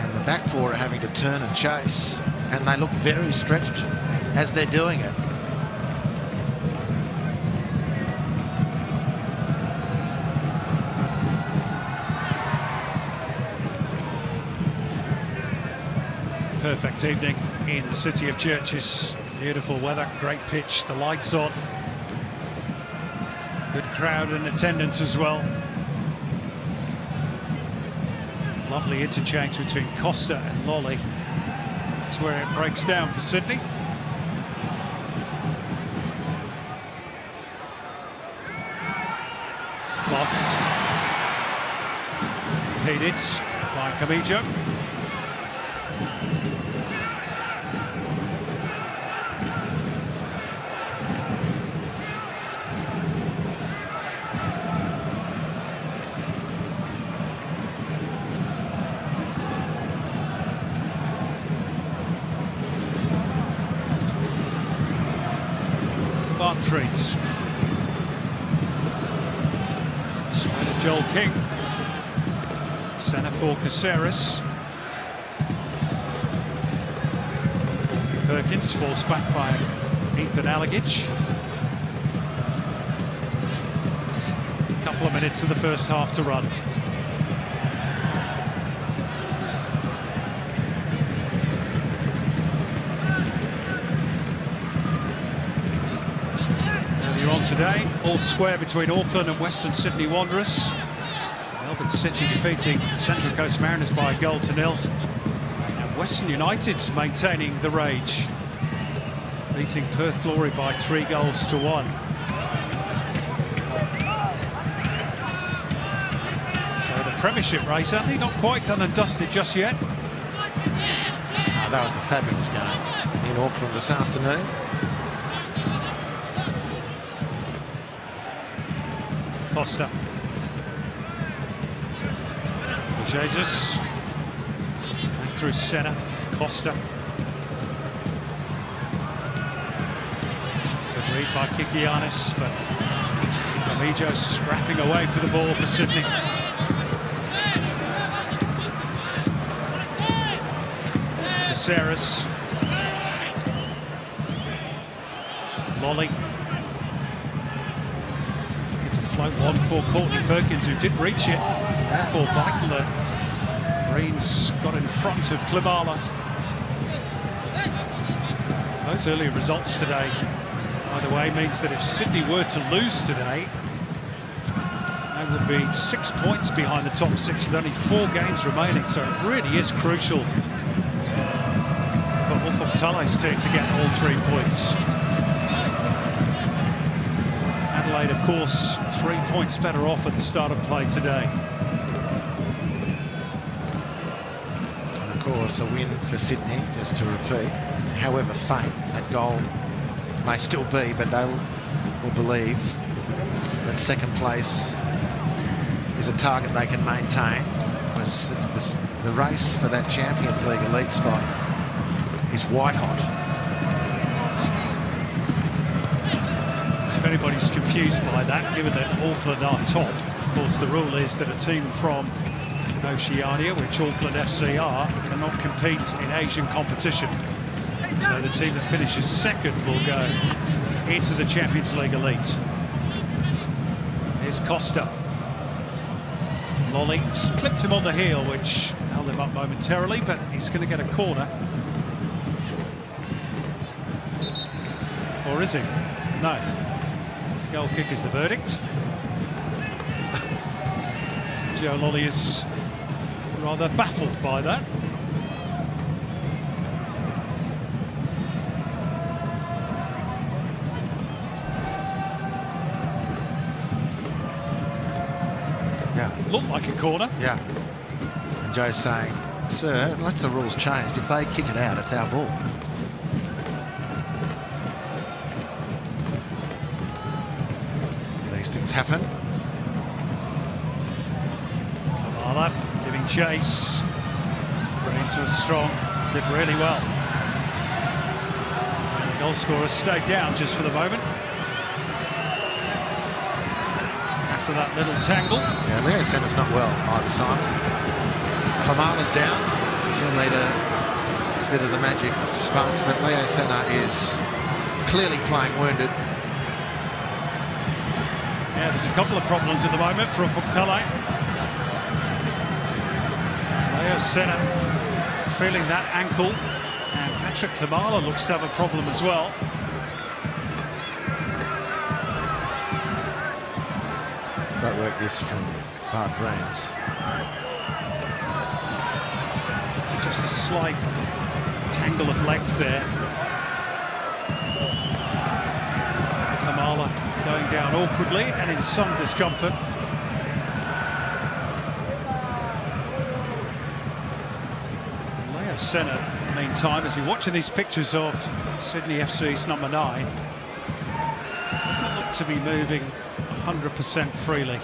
And the back four are having to turn and chase. And they look very stretched as they're doing it. Perfect evening in the city of Churches. Beautiful weather, great pitch, the lights on. Good crowd in attendance as well. Lovely interchange between Costa and Lolly. That's where it breaks down for Sydney. Clough. Headed by Camijo. Treats. Straight at Joel King. Centre for Caceres. Perkins forced back by Ethan Allegich. A couple of minutes of the first half to run. Today, all square between Auckland and Western Sydney Wanderers. Melbourne City defeating Central Coast Mariners by 1-0. And Western United maintaining the rage, beating Perth Glory by 3-1. So the Premiership race only not quite done and dusted just yet. Oh, that was a fabulous game in Auckland this afternoon. Costa. Jesus. Back through centre. Costa. Good read by Kikianis, but Camijo scrapping away for the ball for Sydney. Caceres. Lolly. Float one for Courtney Perkins, who did reach it for vital. Greens got in front of Klimala. Those early results today, by the way, means that if Sydney were to lose today, they would be 6 points behind the top six with only 4 games remaining. So it really is crucial for Ufuk-Talei's team to get all 3 points. Adelaide, of course, 3 points better off at the start of play today. And of course, a win for Sydney, just to repeat. However faint that goal may still be, but they will believe that second place is a target they can maintain, because the race for that Champions League elite spot is white hot. If anybody's confused by that, given that Auckland are top, of course the rule is that a team from Oceania, which Auckland FC are, cannot compete in Asian competition. So the team that finishes second will go into the Champions League elite. Here's Costa. Lolly just clipped him on the heel, which held him up momentarily, but he's going to get a corner. Or is he? No. Goal kick is the verdict. Joe Lolly is rather baffled by that. Yeah. Looked like a corner. Yeah. And Joe's saying, sir, unless the rules changed, if they kick it out, it's our ball. These things happen. Kamala giving chase. Greens was strong, did really well. And the goal scorer stayed down just for the moment. After that little tangle. Yeah, Leo Senna's not well either side. Klimala's down. He'll need a bit of the magic sponge, but Leo Senna is clearly playing wounded. Yeah, there's a couple of problems at the moment for Ufuk-Talay. Leo Senna feeling that ankle, and Patrick Klimala looks to have a problem as well. Great work this from Bart Brains. Just a slight tangle of legs there. Kamala going down awkwardly and in some discomfort. Leo Senna, meantime, as you're watching these pictures of Sydney FC's number 9, doesn't look to be moving 100% freely.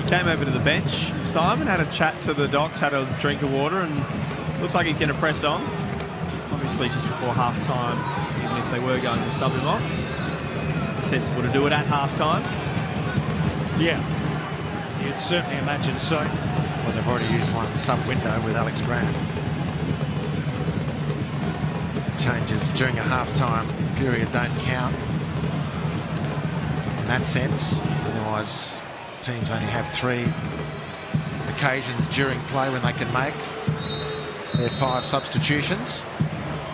Came over to the bench. Simon had a chat to the docs, had a drink of water, and looks like he's going to press on. Obviously, just before half time, even if they were going to sub him off, it's sensible to do it at half time. Yeah, you'd certainly imagine so. Well, they've already used one sub window with Alex Grant. Changes during a half-time period don't count in that sense. Otherwise, teams only have 3 occasions during play when they can make their 5 substitutions.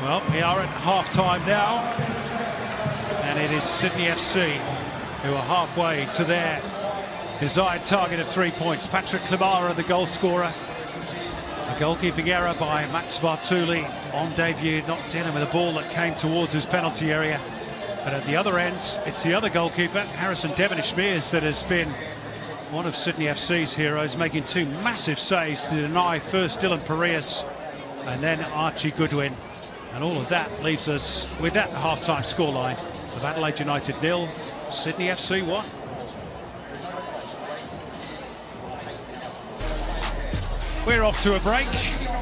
Well, we are at half-time now, and it is Sydney FC who are halfway to their desired target of 3 points. Patrick Clemara, the goal scorer. A goalkeeping error by Max Bartoli on debut, knocked in with a ball that came towards his penalty area. But at the other end, it's the other goalkeeper, Harrison Devonish-Mears, that has been one of Sydney FC's heroes, making 2 massive saves to deny first Dylan Parias and then Archie Goodwin. And all of that leaves us with that half-time scoreline of Adelaide United 0, Sydney FC 1. We're off to a break.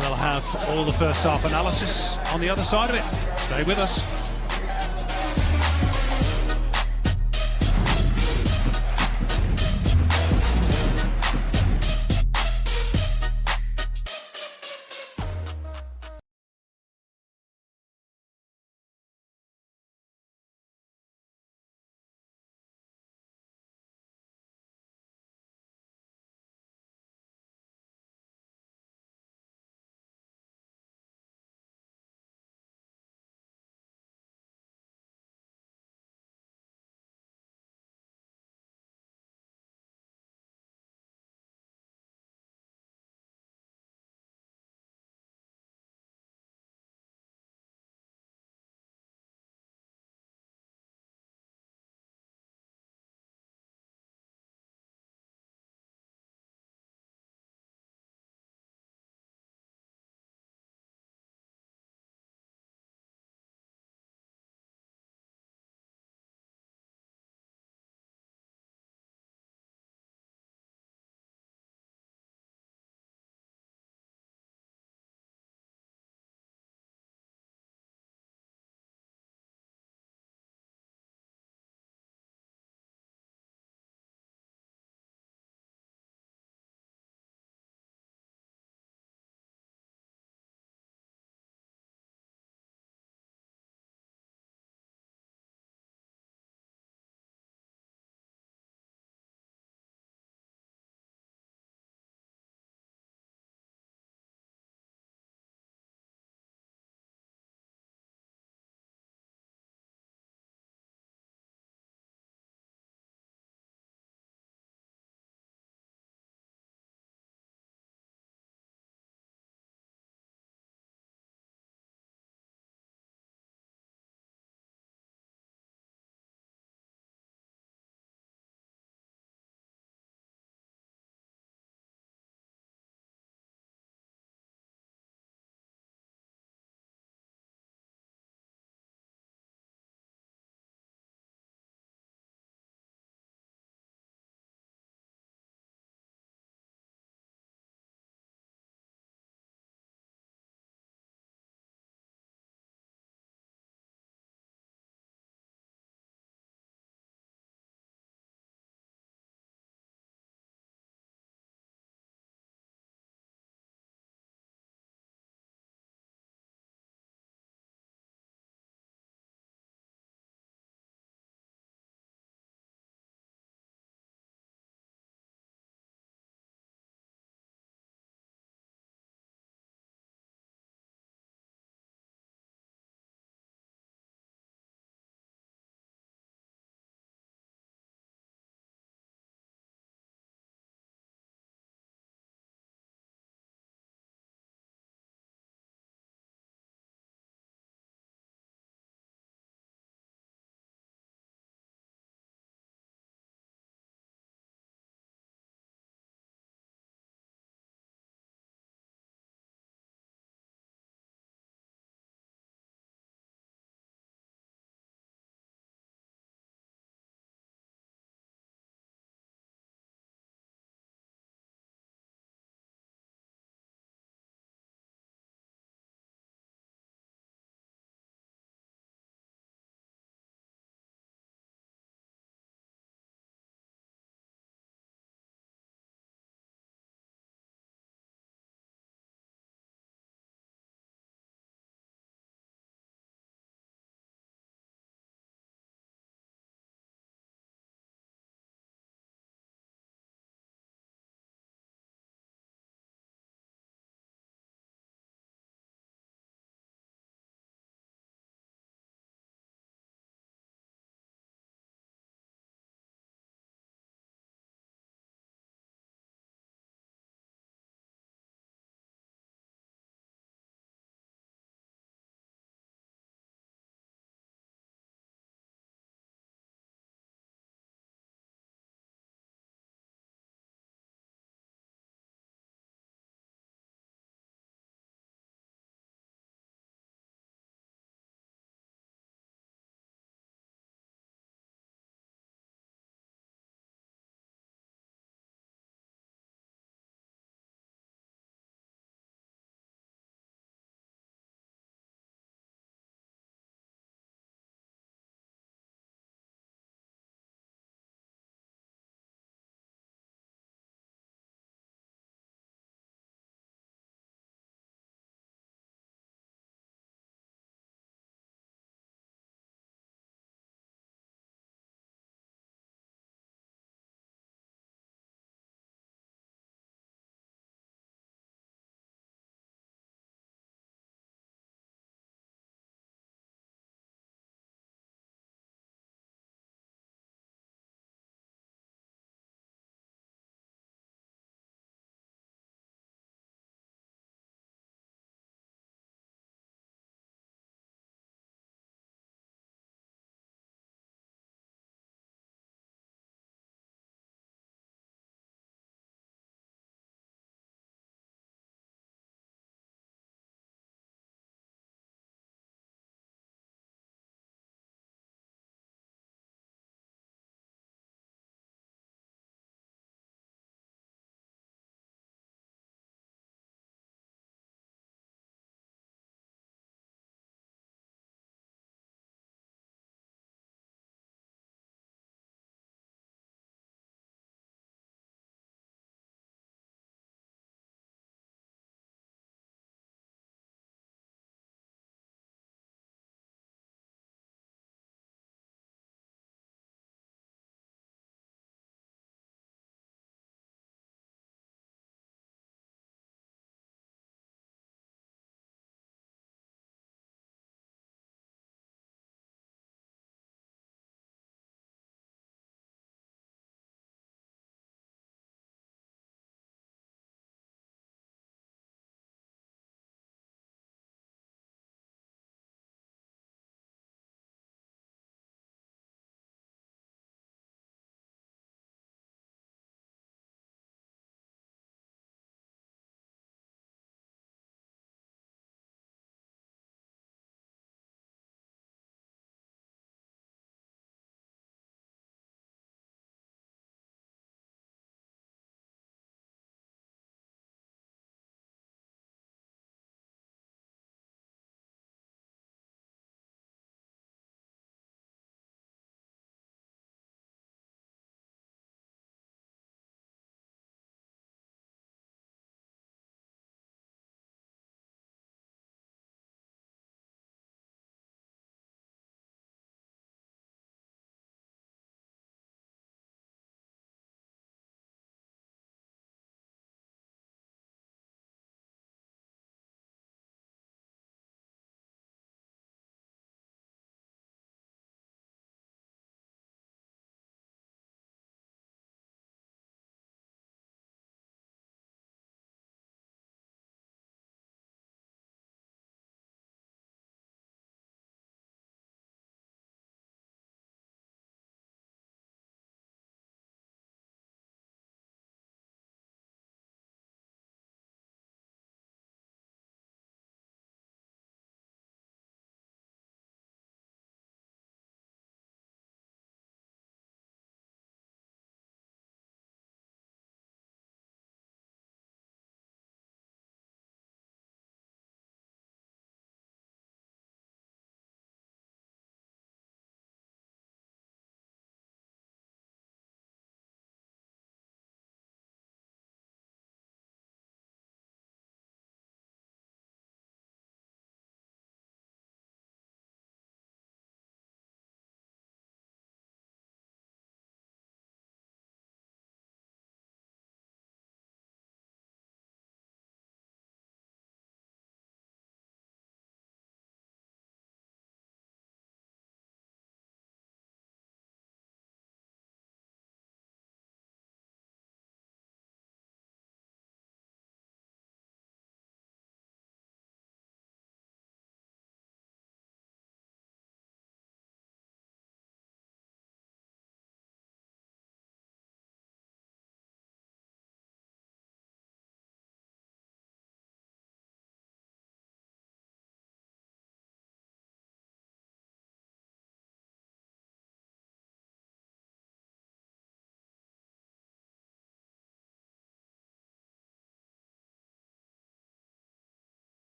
We'll have all the first half analysis on the other side of it. Stay with us.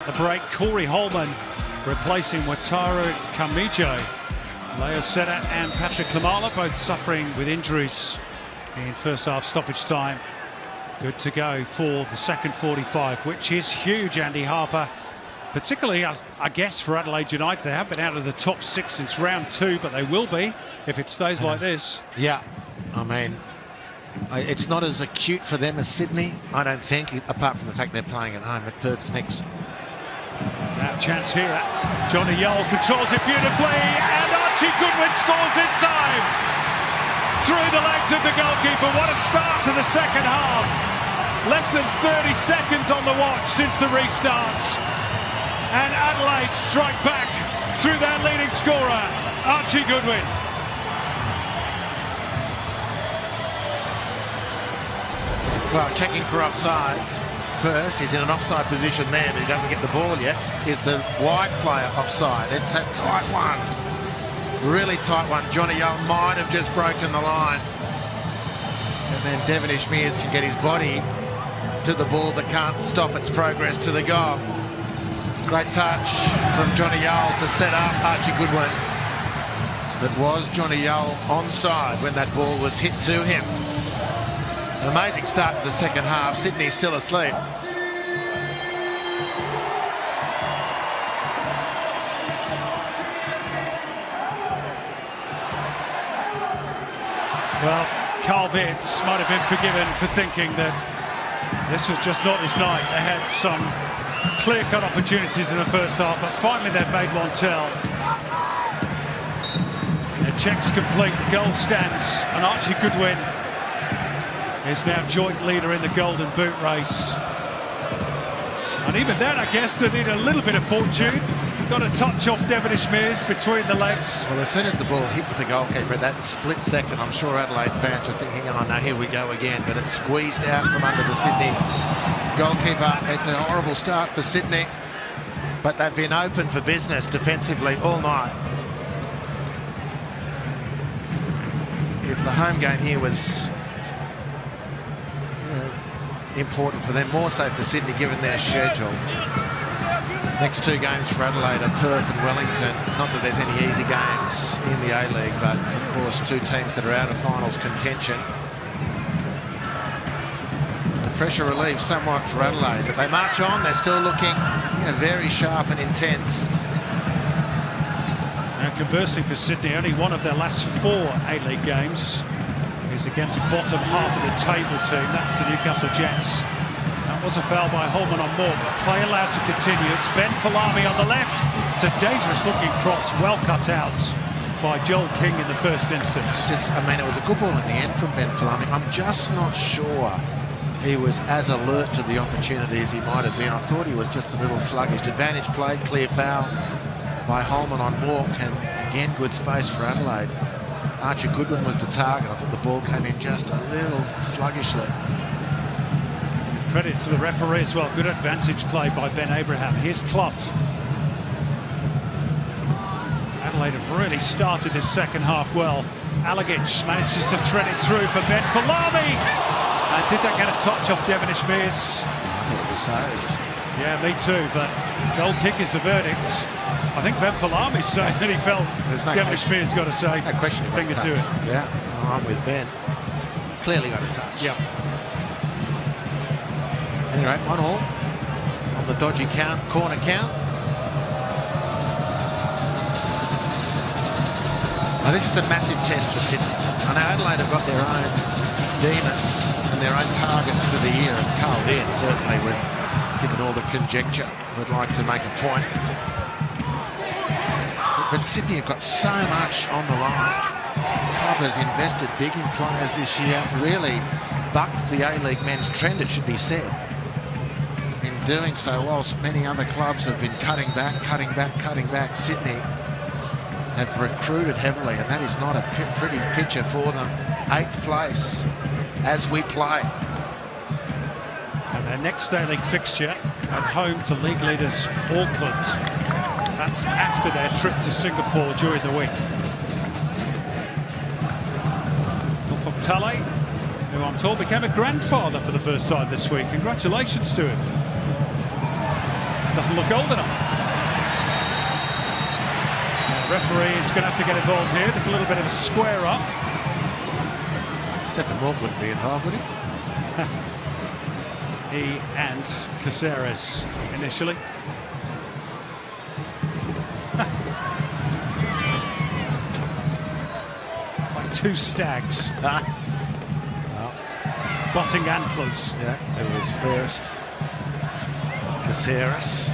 The break, Corey Holman replacing Wataru Kamijo. Leo Seta and Patrick Klimala both suffering with injuries in first half stoppage time. Good to go for the second 45, which is huge, Andy Harper. Particularly, I guess, for Adelaide United. They have been out of the top 6 since round 2, but they will be if it stays like this. Yeah, I mean, it's not as acute for them as Sydney, I don't think, apart from the fact they're playing at home. At Perth's next. Now chance here. Johnny Yole controls it beautifully, and Archie Goodwin scores this time. Through the legs of the goalkeeper. What a start to the second half. Less than 30 seconds on the watch since the restarts. And Adelaide strike back through their leading scorer, Archie Goodwin. Well, checking for offside first. He's in an offside position there, but he doesn't get the ball yet. Is the wide player offside? It's a tight one. Really tight one. Johnny Young might have just broken the line. And then Devonish Mears can get his body to the ball but can't stop its progress to the goal. Great touch from Johnny Yole to set up Archie Goodwin. But was Johnny Yole onside when that ball was hit to him? An amazing start to the second half. Sydney's still asleep. Well, Carl Vince might have been forgiven for thinking that this was just not his night. They had some clear-cut opportunities in the first half, but finally they've made one tell. The check's complete, the goal stands, and Archie Goodwin is now joint leader in the Golden Boot race. And even then, I guess they need a little bit of fortune. Got a touch off Devonish Mears between the legs. Well, as soon as the ball hits the goalkeeper, that split second, I'm sure Adelaide fans are thinking, oh no, here we go again. But it's squeezed out from under the Sydney goalkeeper. It's a horrible start for Sydney, but they've been open for business defensively all night. If the home game here was important for them, more so for Sydney given their schedule. Next 2 games for Adelaide are Perth and Wellington. Not that there's any easy games in the A-League, but of course 2 teams that are out of finals contention. The pressure relieves somewhat for Adelaide, but they march on. They're still looking, very sharp and intense. Now, conversely for Sydney, only one of their last 4 A-League games is against the bottom half of the table team. That's the Newcastle Jets. That was a foul by Holman on Moore, but play allowed to continue. It's Ben Falami on the left. It's a dangerous-looking cross, well cut out by Joel King in the first instance. It was a good ball in the end from Ben Falami. I'm just not sure he was as alert to the opportunity as he might have been. I thought he was just a little sluggish. Advantage played, clear foul by Holman on Moore, and again, good space for Adelaide. Archie Goodwin was the target. I thought the ball came in just a little sluggishly. Credit to the referee as well. Good advantage play by Ben Abraham. Here's Clough. Adelaide have really started this second half well. Alagic manages to thread it through for Ben Falami. And did that get a touch off Devonish Mears? I thought it was saved. Yeah, me too, but goal kick is the verdict. I think Ben Falami's saying that he felt Devonish Mears got to say no question a finger to it. Yeah, I'm with Ben. Clearly got a touch. Yep. Anyway, 1-1 on the dodgy corner count. Now this is a massive test for Sydney. I know Adelaide have got their own demons and their own targets for the year, and Carl Dean certainly, given all the conjecture, would like to make a point. But Sydney have got so much on the line. The club has invested big in players this year, really bucked the A-League men's trend, it should be said. In doing so, whilst many other clubs have been cutting back, Sydney have recruited heavily, and that is not a pretty picture for them. 8th place as we play. And their next A-League fixture at home to league leaders Auckland. That's after their trip to Singapore during the week. From Tale, who I'm told became a grandfather for the first time this week. Congratulations to him. doesn't look old enough. The referee is going to have to get involved here. There's a little bit of a square up. Stephen Mork wouldn't be involved, would he? He and Caceres initially. Like two stags. Well, Butting antlers. yeah, it was first Caceres.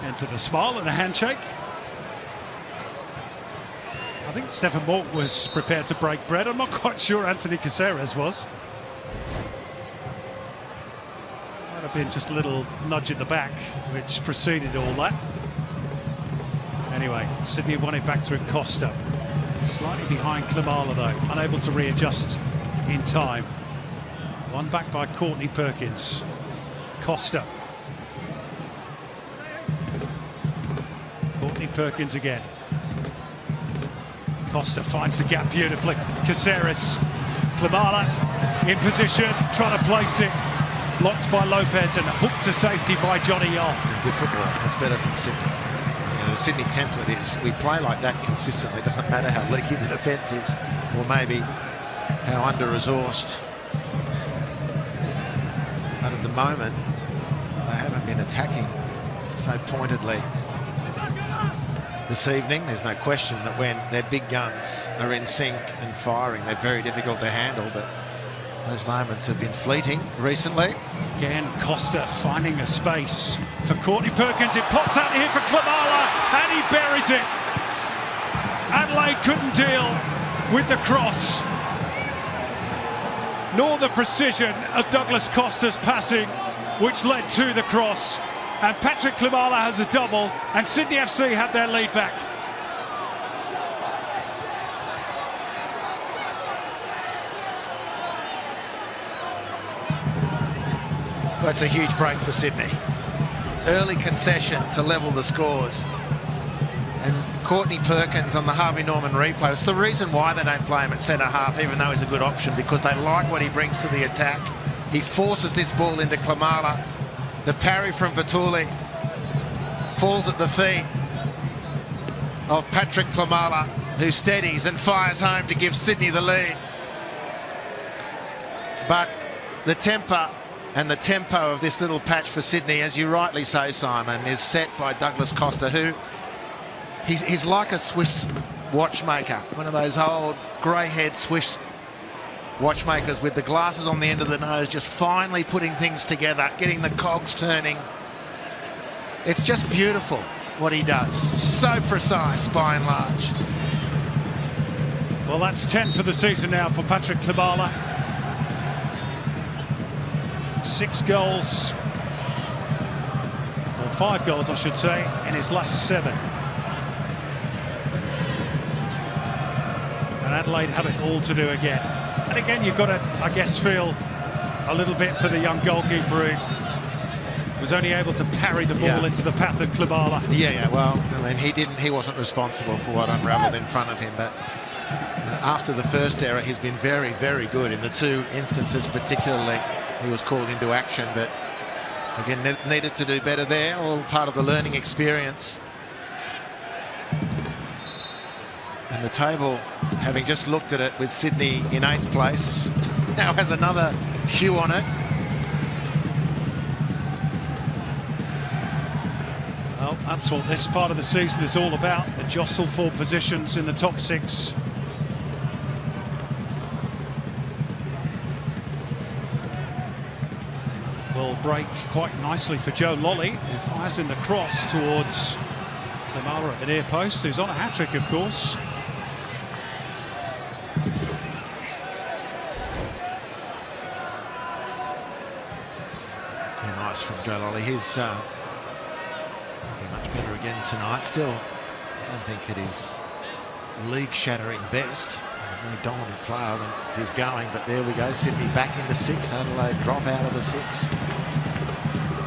Into the smile and a handshake. I think Stephen Mork was prepared to break bread. I'm not quite sure Anthony Caceres was. Might have been just a little nudge at the back, which preceded all that. Anyway, Sydney won it back through Costa. Slightly behind Klimala though, unable to readjust in time. One back by Courtney Perkins. Costa. Courtney Perkins again. Costa finds the gap beautifully. Caceres. Klimala in position, trying to place it. Blocked by Lopez and hooked to safety by Johnny Yong. Good football. That's better from Sydney. The Sydney template is we play like that consistently. It doesn't matter how leaky the defence is, or maybe how under-resourced. But at the moment, they haven't been attacking so pointedly this evening. There's no question that when their big guns are in sync and firing, they're very difficult to handle, but those moments have been fleeting recently. Again, Costa finding a space for Courtney Perkins. It pops out here for Klimala and he buries it. Adelaide couldn't deal with the cross, nor the precision of Douglas Costa's passing, which led to the cross. And Patrick Klimala has a double, and Sydney FC had their lead back. That's a huge break for Sydney. Early concession to level the scores. And Courtney Perkins on the Harvey Norman replay. It's the reason why they don't play him at centre-half, even though he's a good option, because they like what he brings to the attack. He forces this ball into Klimala. The parry from Vituli falls at the feet of Patrick Klimala, who steadies and fires home to give Sydney the lead. But the temper and the tempo of this little patch for Sydney, as you rightly say, Simon, is set by Douglas Costa, who he's like a Swiss watchmaker, one of those old grey-haired Swiss watchmakers with the glasses on the end of the nose, just finally putting things together, getting the cogs turning. It's just beautiful what he does. So precise by and large. Well, that's 10 for the season now for Patrick Klimala. 6 goals, or 5 goals I should say, in his last 7. And Adelaide have it all to do again. And again, you've got to, I guess, feel a little bit for the young goalkeeper who was only able to parry the ball into the path of Klimala. Yeah, well, I mean, he wasn't responsible for what unravelled in front of him, but after the first error, he's been very, very good in the 2 instances particularly. He was called into action, but again, needed to do better there, all part of the learning experience. And the table, having just looked at it with Sydney in 8th place, now has another hue on it. Well, that's what this part of the season is all about, the jostle for positions in the top 6. Will break quite nicely for Joe Lolly, who fires in the cross towards Klimala at the near post, who's on a hat-trick, of course. Yeah, nice from Joe Lolly. He's much better again tonight. Still, I don't think it is league-shattering best. A very dominant player when he's going, but there we go. Sydney back into 6th. Adelaide drop out of the 6.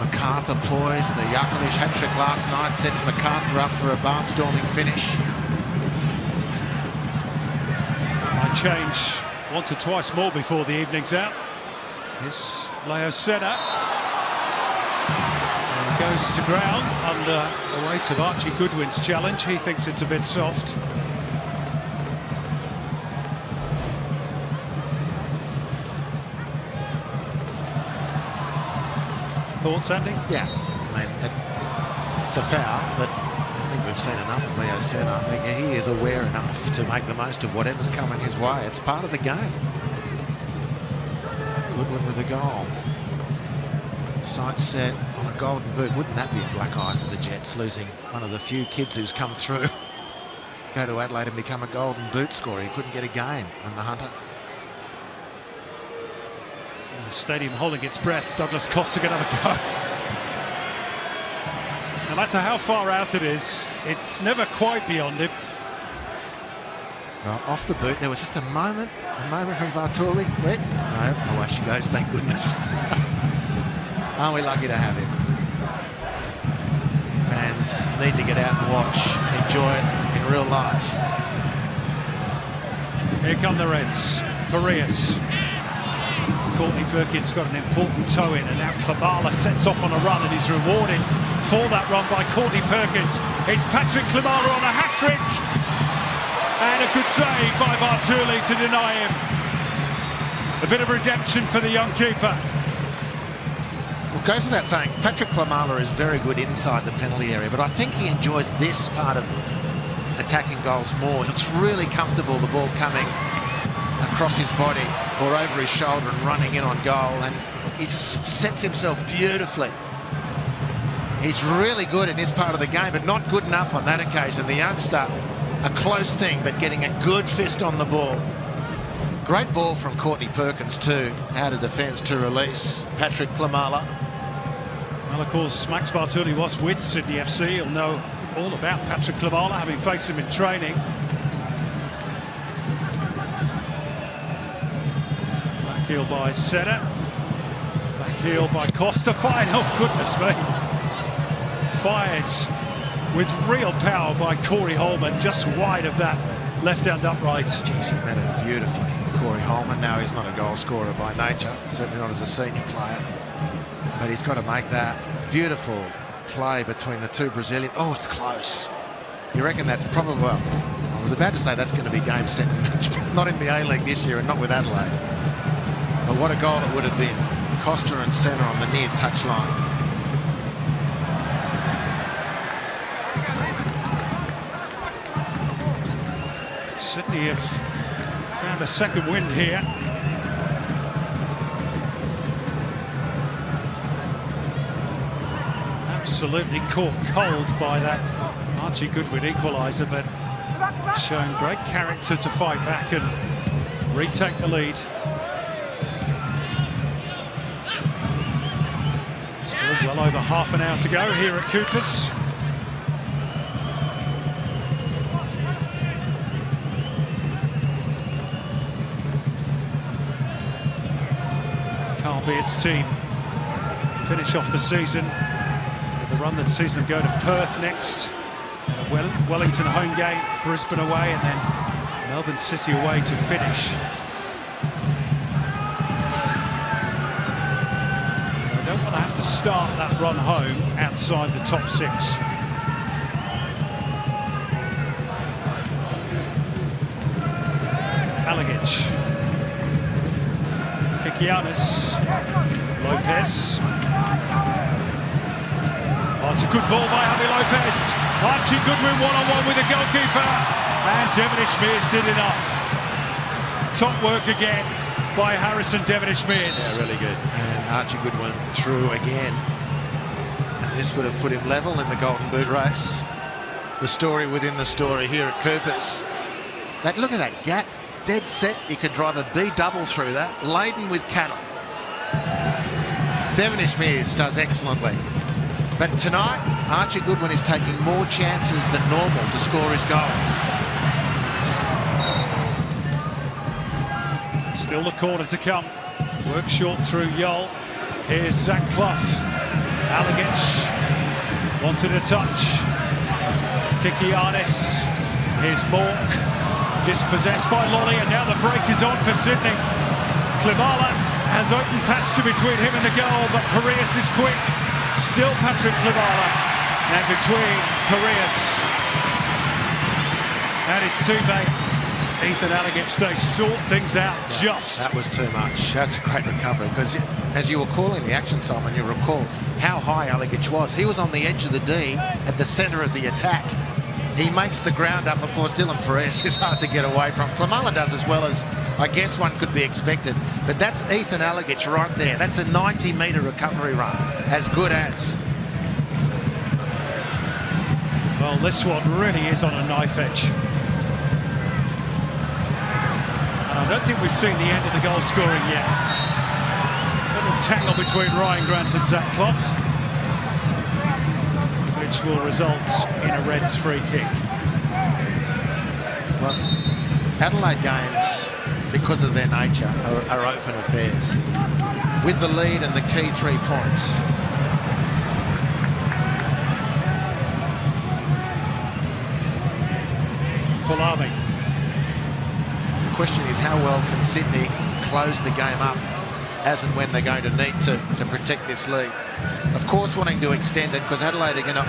MacArthur poised. The Yakovich hat-trick last night sets MacArthur up for a barnstorming finish. Might change once or twice more before the evening's out. Here's Leo Senna. And goes to ground under the weight of Archie Goodwin's challenge. He thinks it's a bit soft. Thoughts, Andy? Yeah, I mean, it's a foul, but I think we've seen enough of Leo Senna. I think he is aware enough to make the most of whatever's coming his way. It's part of the game. Goodwin with a goal. Sight set on a golden boot. Wouldn't that be a black eye for the Jets, losing one of the few kids who's come through, go to Adelaide and become a golden boot scorer? He couldn't get a game on the Hunter. The stadium holding its breath. Douglas Costa get another go. No matter how far out it is, it's never quite beyond him. Well, off the boot, there was just a moment from Vartuli. Wait, no, away she goes, thank goodness. Aren't we lucky to have him? Fans need to get out and watch and enjoy it in real life. Here come the Reds. Farias. Courtney Perkins got an important toe in, and now Klimala sets off on a run and is rewarded for that run by Courtney Perkins. It's Patrick Klimala on a hat-trick, and a good save by Bartuli to deny him. A bit of redemption for the young keeper. Well, goes without saying, Patrick Klimala is very good inside the penalty area, but I think he enjoys this part of attacking goals more. It looks really comfortable, the ball coming across his body or over his shoulder and running in on goal, and he just sets himself beautifully. He's really good in this part of the game, but not good enough on that occasion. The youngster, a close thing, but getting a good fist on the ball. Great ball from Courtney Perkins too, out of defence to release Patrick Klimala. Well, of course, Max Bartuli was with Sydney FC. He'll know all about Patrick Klimala, having faced him in training. Backheel by Senna. Backheel by Costa. Fine. Oh, goodness me. Fired with real power by Corey Holman, just wide of that left-hand upright. Jeez, he met it beautifully. Corey Holman, now he's not a goal scorer by nature, certainly not as a senior player, but he's got to make that beautiful play between the two Brazilians. Oh, it's close. You reckon that's probably, well, I was about to say that's going to be game, set and match, but not in the A-League this year and not with Adelaide. But what a goal it would have been. Costa and Senna on the near touchline. Sydney have found a second wind here. Absolutely caught cold by that Archie Goodwin equaliser, but showing great character to fight back and retake the lead. Still well over half an hour to go here at Coopers. Carbeard's team finish off the season with a run that sees them go to Perth next, Wellington home game, Brisbane away, and then Melbourne City away to finish. They don't want to have to start that run home outside the top six. Alagic. Kikianis, Lopez. Oh, it's a good ball by Javi Lopez. Archie Goodwin one-on-one with the goalkeeper, and Devonish-Mears did enough. Top work again by Harrison Devonish-Mears. Yeah, really good. And Archie Goodwin through again. And this would have put him level in the Golden Boot race. The story within the story here at Coopers. Look at that gap. Dead set, you could drive a B double through that, laden with cattle. Devonish-Mears does excellently. But tonight, Archie Goodwin is taking more chances than normal to score his goals. Still the corner to come. Work short through Yol. Here's Zach Clough. Alagic wanted a touch. Kikianis. Here's Mork. Dispossessed by Lolly, and now the break is on for Sydney. Klimala has open pasture between him and the goal, but Piraeus is quick. Still Patrick Klimala. And between Piraeus and his teammate Ethan Alagic, they sort things out just. That was too much. That's a great recovery, because as you were calling the action, Simon, you recall how high Alagic was. He was on the edge of the D at the centre of the attack. He makes the ground up. Of course, Dylan Piraeus is hard to get away from. Klimala does as well as I guess one could be expected. But that's Ethan Alagic right there. That's a 90-metre recovery run. As good as. Well, this one really is on a knife edge. And I don't think we've seen the end of the goal scoring yet. A little tangle between Ryan Grant and Zach Clough, which will result in a Reds free kick. Well, Adelaide games, because of their nature, are open affairs. With the lead and the key 3 points. Folami. The question is, how well can Sydney close the game up as and when they're going to need to protect this lead? Of course, wanting to extend it, because Adelaide are going to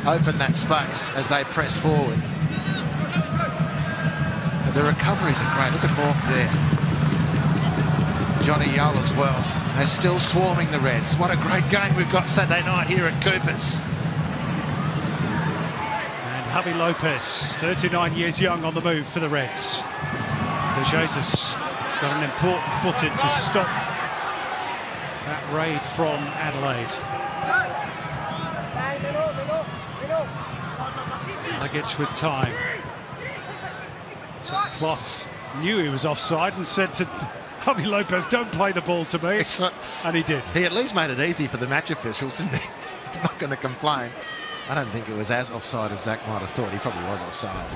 open that space as they press forward. But the recoveries are great. Look at Mork there. Johnny Yull as well. They're still swarming the Reds. What a great game we've got Saturday night here at Coopers. And Javi Lopez, 39 years young, on the move for the Reds. De Jesus got an important foot in to stop that raid from Adelaide. Alagic with time. So Clough knew he was offside and said to Javi Lopez, "Don't play the ball to me." And he did. He at least made it easy for the match officials, didn't he? He's not going to complain. I don't think it was as offside as Zach might have thought. He probably was offside.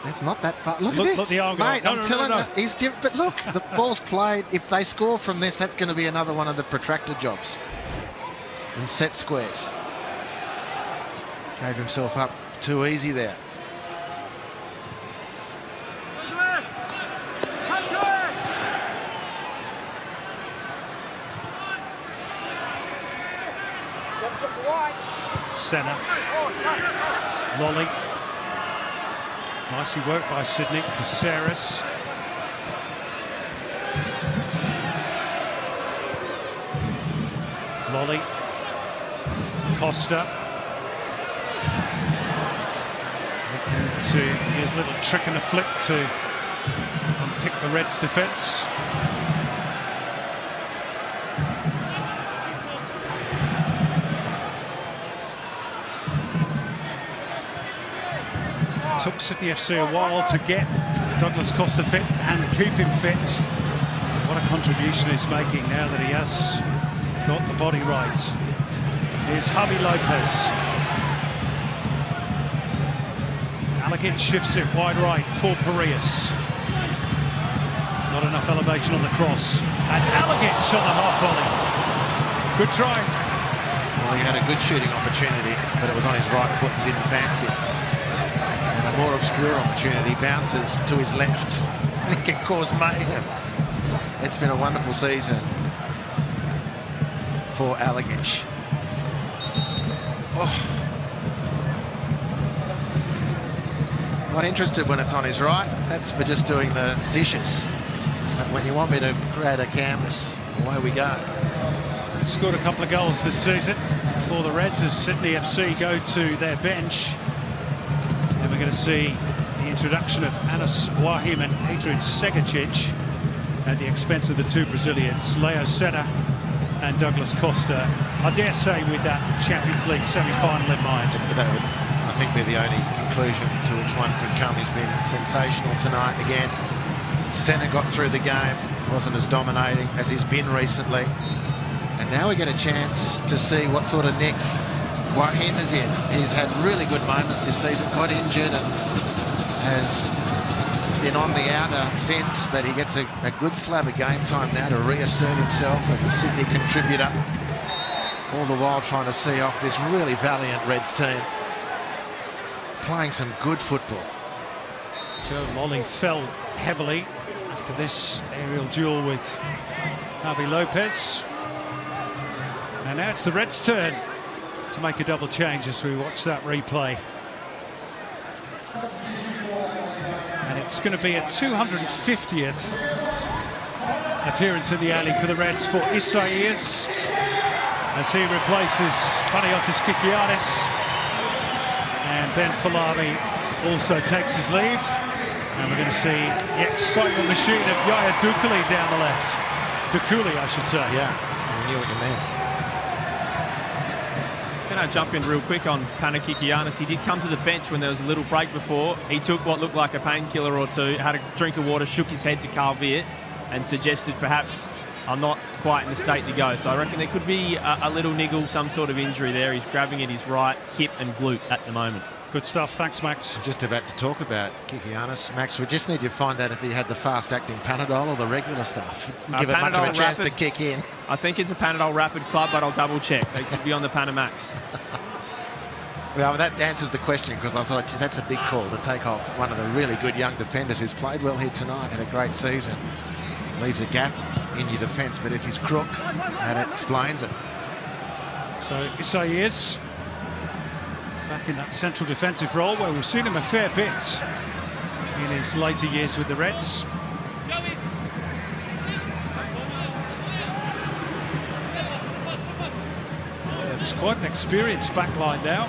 It's not that far. Look at this, look the angle. mate. I'm telling you, he's given. But look, the ball's played. If they score from this, that's going to be another one of the protractor jobs. And set squares. Gave himself up too easy there. Senna. Lolly. Nicely worked by Sydney. Caceres. Lolly. Costa. Looking to use a little trick and a flick to unpick the Reds' defence. Took Sydney FC a while to get Douglas Costa fit and keep him fit. What a contribution he's making now that he has got the body right. Here's Javi Lopez. Alagic shifts it wide right for Piraeus. Not enough elevation on the cross. And Alagic on the half volley. Good try. Well, he had a good shooting opportunity, but it was on his right foot and didn't fancy it. A more obscure opportunity, bounces to his left and he can cause mayhem. It's been a wonderful season for Alagic. Oh. Not interested when it's on his right. That's for just doing the dishes. But when you want me to create a canvas, away we go. Scored a couple of goals this season for the Reds as Sydney FC go to their bench. And we're going to see the introduction of Anas Wahim and Adrian Segacic at the expense of the two Brazilians, Leo Senna and Douglas Costa. I dare say with that Champions League semi-final in mind. That would, I think, be the only conclusion to which one could come. He's been sensational tonight again. Senna got through the game, wasn't as dominating as he's been recently. And now we get a chance to see what sort of nick Wahim is in. He's had really good moments this season, got injured and has been on the outer since, but he gets a good slab of game time now to reassert himself as a Sydney contributor. all the while trying to see off this really valiant Reds team. Playing some good football. Joe Lolly fell heavily after this aerial duel with Javi Lopez. And now it's the Reds' turn to make a double change as we watch that replay. And it's going to be a 250th appearance in the A-League for the Reds for Isaias as he replaces Panagiotis Kikianis. And Ben Falami also takes his leave. And we're going to see the excitement machine of Yaya Dukuli down the left. Dukuli, I should say. Yeah, I knew what you meant. Can I jump in real quick on Panakikianis? He did come to the bench when there was a little break before. He took what looked like a painkiller or two, had a drink of water, shook his head to Carl Viet and suggested perhaps I'm not quite in the state to go. So I reckon there could be a little niggle, some sort of injury there. He's grabbing at his right hip and glute at the moment. Good stuff. Thanks, Max. Just about to talk about Kikianis. Max, we just need to find out if he had the fast-acting Panadol or the regular stuff. Give it much of a chance to kick in. I think it's a Panadol Rapid Club, but I'll double-check. They could be on the Panamax. Well, that answers the question, because I thought, gee, that's a big call to take off one of the really good young defenders who's played well here tonight, had a great season. Leaves a gap in your defence, but if he's crook, that explains it. So Isaias back in that central defensive role where we've seen him a fair bit in his later years with the Reds. It's quite an experienced backline now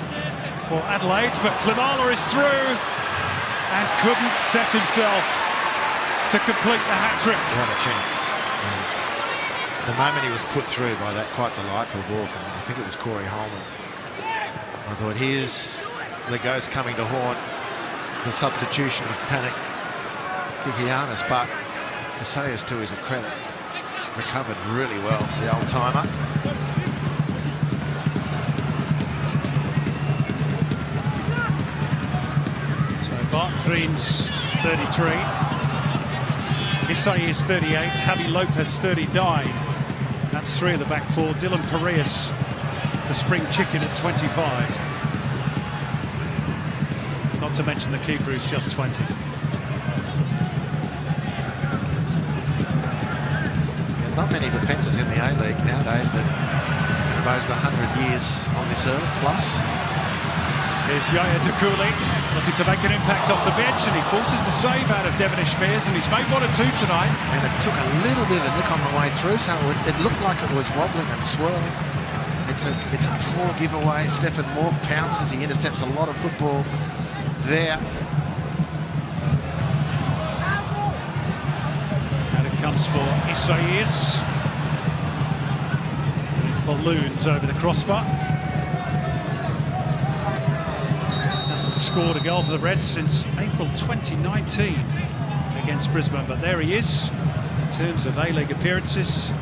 for Adelaide, but Klimala is through and couldn't set himself to complete the hat-trick. What a chance. The moment he was put through by that quite delightful ball from, I think it was Corey Holman, I thought, here's the ghost coming to haunt the substitution of Kikianis, but Isaias, to his credit, recovered really well, the old-timer. So Bart Green's 33, Isaias 38, Javi Lopez 39. That's three of the back four. Dylan Parias, the spring chicken, at 25. Not to mention the keeper, who's just 20. There's not many defences in the A-League nowadays that can boast 100 years on this earth plus. Here's Yaya Dukuli looking to make an impact off the bench, and he forces the save out of Devonish Mears, and he's made 1 or 2 tonight. And it took a little bit of nick on the way through, so it looked like it was wobbling and swirling. It's a poor giveaway. Stephen Moore pounces. He intercepts a lot of football there. And it comes for Isaias. Balloons over the crossbar. Hasn't scored a goal for the Reds since April 2019 against Brisbane, but there he is in terms of A-League appearances.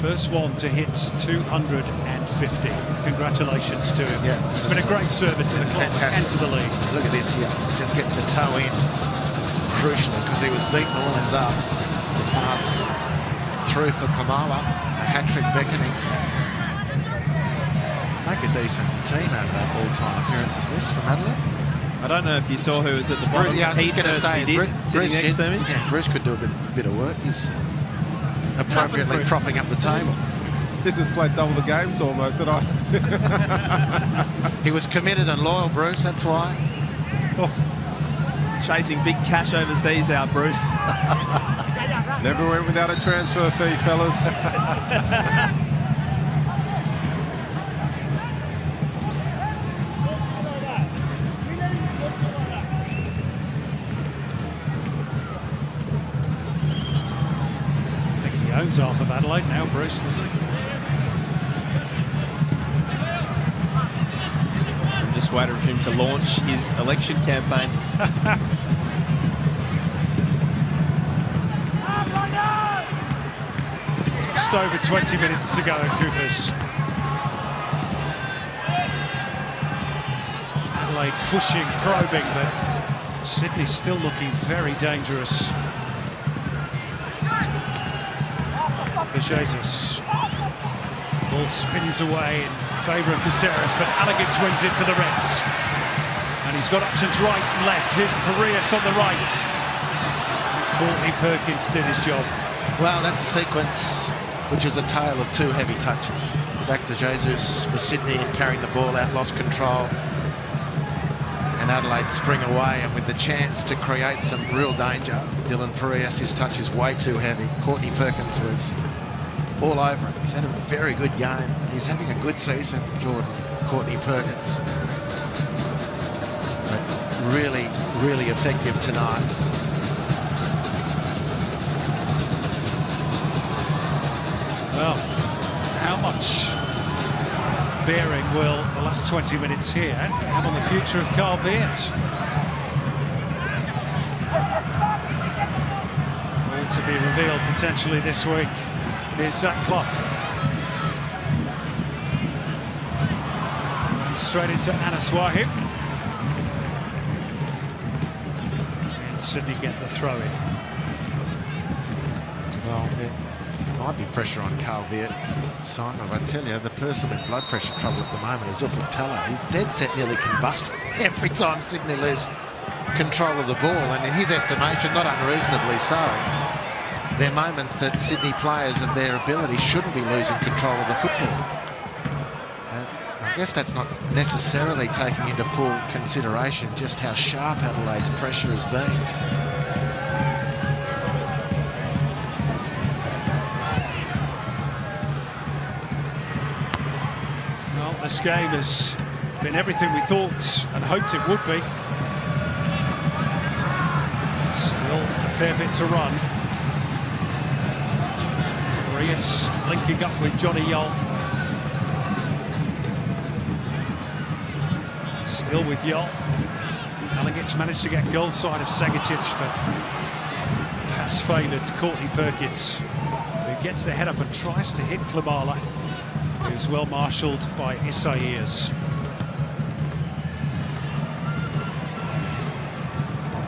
First one to hit 250. Congratulations to him. Yeah, it's been a great servant to the club and to the league. Look at this here. Just gets the toe in. Crucial, because he was beating Orleans up. The pass through for Kamala. A hat-trick beckoning. Make a decent team out of that all-time appearances list from Adelaide. I don't know if you saw who was at the bottom. Bruce, yeah, I was just going to say, Bruce next to me. Yeah, Bruce could do a bit of work. He's appropriately propping up the table. This has played double the games almost, and He was committed and loyal, Bruce, that's why. Oh. Chasing big cash overseas, our Bruce. Never went without a transfer fee, fellas. Owns half of Adelaide now, Bruce, doesn't he? I'm just waiting for him to launch his election campaign. Just over 20 minutes to go at Coopers. Adelaide pushing, probing, but Sydney's still looking very dangerous. Jesus. Ball spins away in favour of Caceres, but Adelaide wins it for the Reds. And he's got options right and left. Here's Parias on the right. Courtney Perkins did his job. Well, that's a sequence which is a tale of two heavy touches. Zach de Jesus for Sydney and carrying the ball out, lost control. And Adelaide spring away, and with the chance to create some real danger, Dylan Parias, his touch is way too heavy. Courtney Perkins was all over him. He's had a very good game. He's having a good season, Jordan, Courtney Perkins. But really, really effective tonight. Well, how much bearing will the last 20 minutes here have on the future of Carl Veert? All to be revealed potentially this week. Here's Zach Clough. And straight into Anas Wahib. And Sydney get the throw in. Well, it might be pressure on Carl Veert. Simon, I tell you, the person with blood pressure trouble at the moment is Ufuk Talay. He's dead set nearly combusted every time Sydney lose control of the ball, and in his estimation, not unreasonably so. There are moments that Sydney players of their ability shouldn't be losing control of the football. I guess that's not necessarily taking into full consideration just how sharp Adelaide's pressure has been. This game has been everything we thought and hoped it would be. Still a fair bit to run. Parias linking up with Johnny Yol. Still with Yol. Alagic managed to get goal side of Sagitic, but pass favoured Courtney Perkins, who gets the head up and tries to hit Klimala, who's well marshalled by Isaias.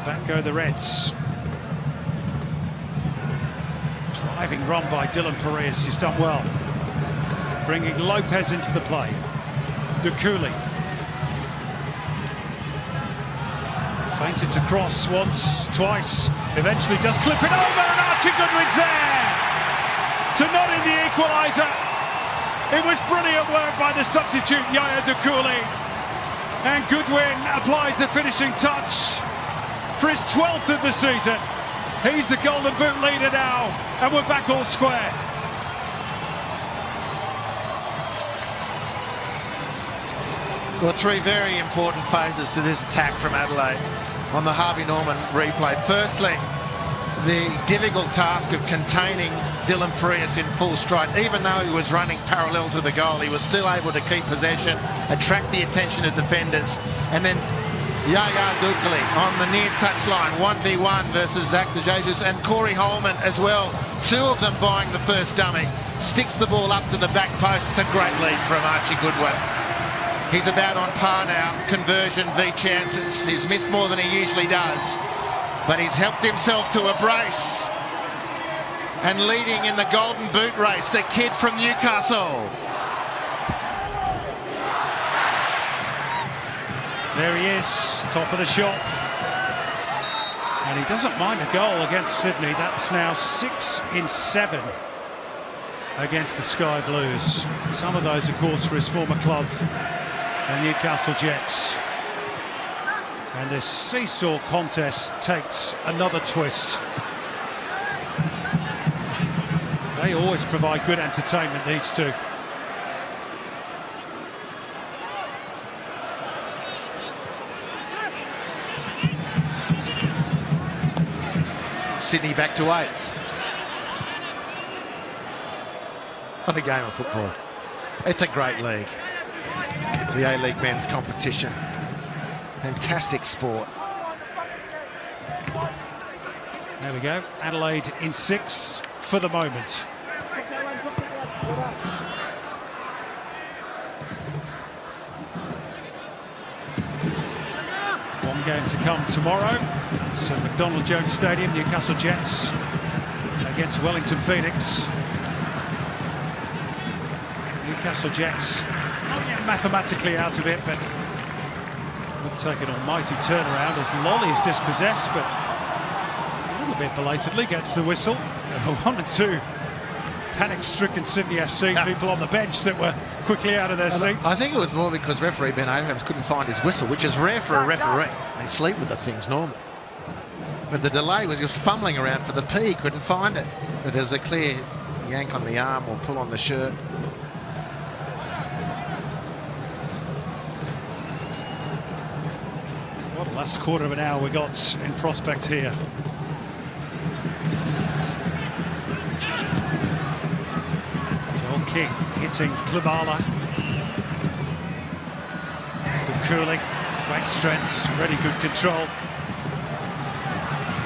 Back go the Reds. Driving run by Dylan Parias, he's done well. Bringing Lopez into the play. Dukuli. Feinted to cross once, twice, eventually does clip it over, and Archie Goodwin's there to nod in the equaliser. It was brilliant work by the substitute Yaya Dukuli, and Goodwin applies the finishing touch for his 12th of the season. He's the Golden Boot leader now, and we're back all square. Well, three very important phases to this attack from Adelaide on the Harvey Norman replay. Firstly, the difficult task of containing Dylan Parias in full stride. Even though he was running parallel to the goal, he was still able to keep possession, attract the attention of defenders, and then Yaya Dukuli on the near touchline, 1v1 versus Zach de Jesus, and Corey Holman as well. Two of them buying the first dummy. Sticks the ball up to the back post. It's a great lead from Archie Goodwin. He's about on par now, conversion v chances. He's missed more than he usually does, but he's helped himself to a brace. And leading in the Golden Boot race, the kid from Newcastle. There he is, top of the shop. And he doesn't mind a goal against Sydney. That's now 6 in 7 against the Sky Blues. Some of those, of course, for his former club, the Newcastle Jets. And this seesaw contest takes another twist. They always provide good entertainment, these two. Sydney back to 8th. What a game of football. It's a great league. The A-League men's competition. Fantastic sport. There we go. Adelaide in 6 for the moment. One game to come tomorrow. It's at McDonald Jones Stadium, Newcastle Jets against Wellington Phoenix. Newcastle Jets not yet mathematically out of it, but would take an almighty turnaround as Lolly is dispossessed, but a little bit belatedly gets the whistle. Number 1 and 2 panic-stricken Sydney FC, people on the bench that were quickly out of their seats. I think it was more because referee Ben Abrams couldn't find his whistle, which is rare for a referee. They sleep with the things normally. But the delay was just fumbling around for the P, couldn't find it. But there's a clear yank on the arm or pull on the shirt. What a last quarter of an hour we got in prospect here. Joel King hitting Klimala. Dukuli, great strength, really good control.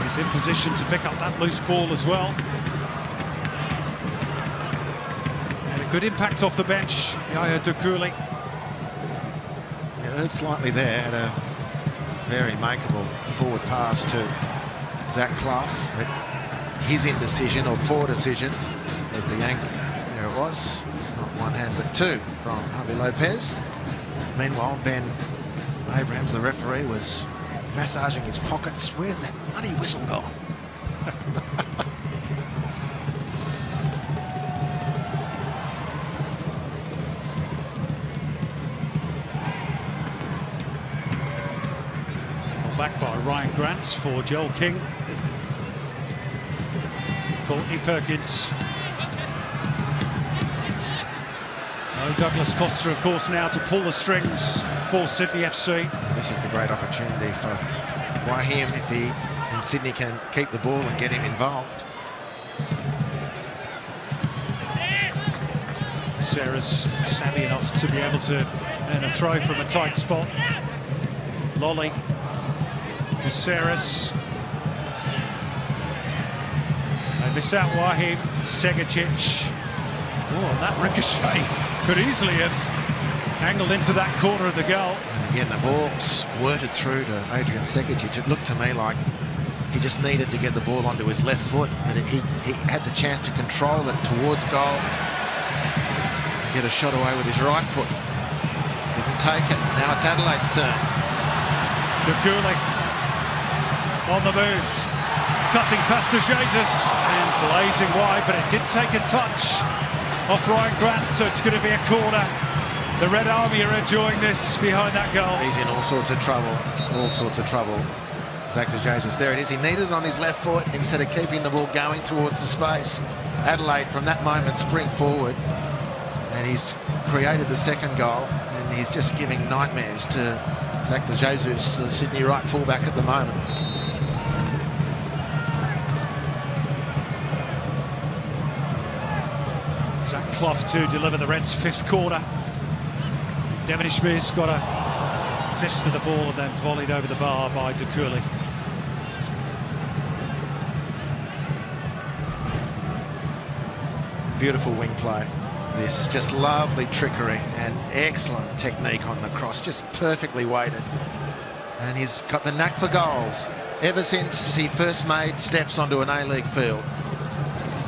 He's in position to pick up that loose ball as well. And a good impact off the bench, Yaya Dukuli. Yeah, hurt slightly there, had a very makeable forward pass to Zach Clough, but his indecision or poor decision as the yank, there it was, not one hand but two from Javi Lopez. Meanwhile, Ben Abrams, the referee, was massaging his pockets. Where's that bloody whistle gone? Back by Ryan Grant for Joel King. Courtney Perkins. No Douglas Costa, of course, now to pull the strings for Sydney FC. This is the great opportunity for Wahim if he and Sydney can keep the ball and get him involved. Sarah's savvy enough to be able to earn a throw from a tight spot. Lolly. Caceres. They miss out Wahim. Segacic. Oh, and that ricochet could easily have angled into that corner of the goal. And again, the ball squirted through to Adrian Segacic. It looked to me like he just needed to get the ball onto his left foot, but he had the chance to control it towards goal and get a shot away with his right foot. He can take it. Now it's Adelaide's turn. Dukuli on the move, cutting past De Jesus and blazing wide, but it did take a touch off Ryan Grant, so it's going to be a corner. The Red Army are enjoying this behind that goal. He's in all sorts of trouble, all sorts of trouble. Zach De Jesus, there it is. He needed it on his left foot instead of keeping the ball going towards the space. Adelaide from that moment spring forward, and he's created the second goal, and he's just giving nightmares to Zach De Jesus, the Sydney right fullback at the moment. Zach Clough to deliver the Reds' fifth corner. Devin Smith's got a fist to the ball and then volleyed over the bar by Dukuli. Beautiful wing play. This just lovely trickery and excellent technique on the cross, just perfectly weighted. And he's got the knack for goals. Ever since he first made steps onto an A-League field,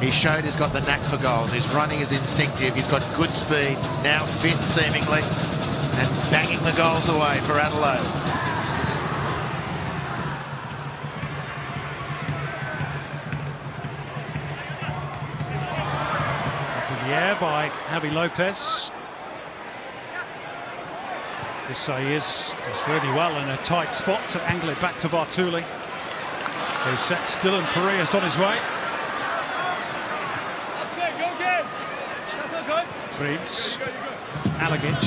he showed he's got the knack for goals. His running is instinctive. He's got good speed, now fit seemingly, and banging the goals away for Adelaide. Up in the air by Javi Lopez. This he is does really well in a tight spot to angle it back to Bartuli, who sets Dylan Parias on his way. Dreams, Alagic,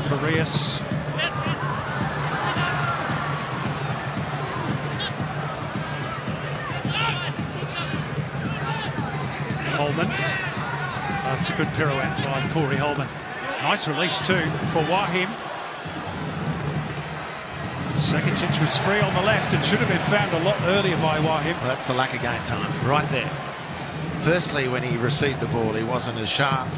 Parias, Holman. That's a good pirouette by Corey Holman. Nice release too for Wahim. Segacic was free on the left and should have been found a lot earlier by Wahim. Well, that's the lack of game time right there. Firstly, when he received the ball, he wasn't as sharp.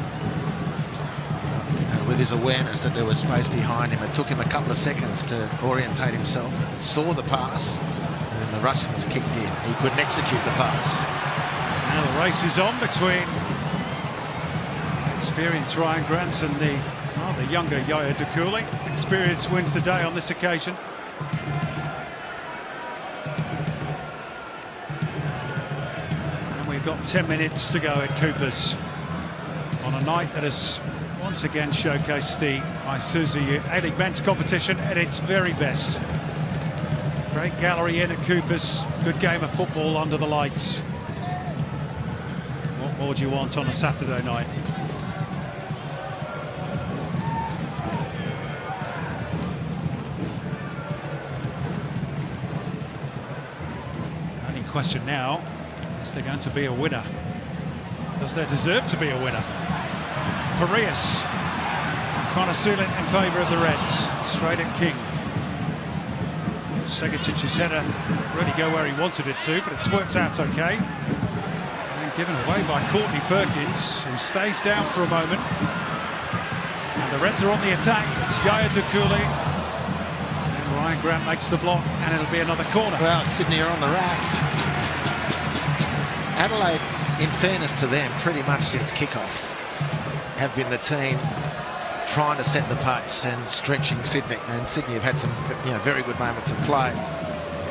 With his awareness that there was space behind him, it took him a couple of seconds to orientate himself. He saw the pass, and then the Russians kicked in. He couldn't execute the pass. Now the race is on between Experienced Ryan Grant and the younger Yaya Dukuli. Experience wins the day on this occasion. And we've got 10 minutes to go at Cooper's on a night that has once again showcased the Isuzu A-League men's competition at its very best. Great gallery in at Cooper's, good game of football under the lights. What more do you want on a Saturday night? Only question now, is there going to be a winner? Does there deserve to be a winner? Farias trying to seal it in favour of the Reds. Straight at King. Segicic's header really go where he wanted it to, but it's worked out okay. And given away by Courtney Perkins, who stays down for a moment. And the Reds are on the attack. It's Yaya Dukuli. And Ryan Grant makes the block, and it'll be another corner. Well, Sydney are on the rack. Adelaide, in fairness to them, pretty much since kickoff, have been the team trying to set the pace and stretching Sydney. And Sydney have had some very good moments of play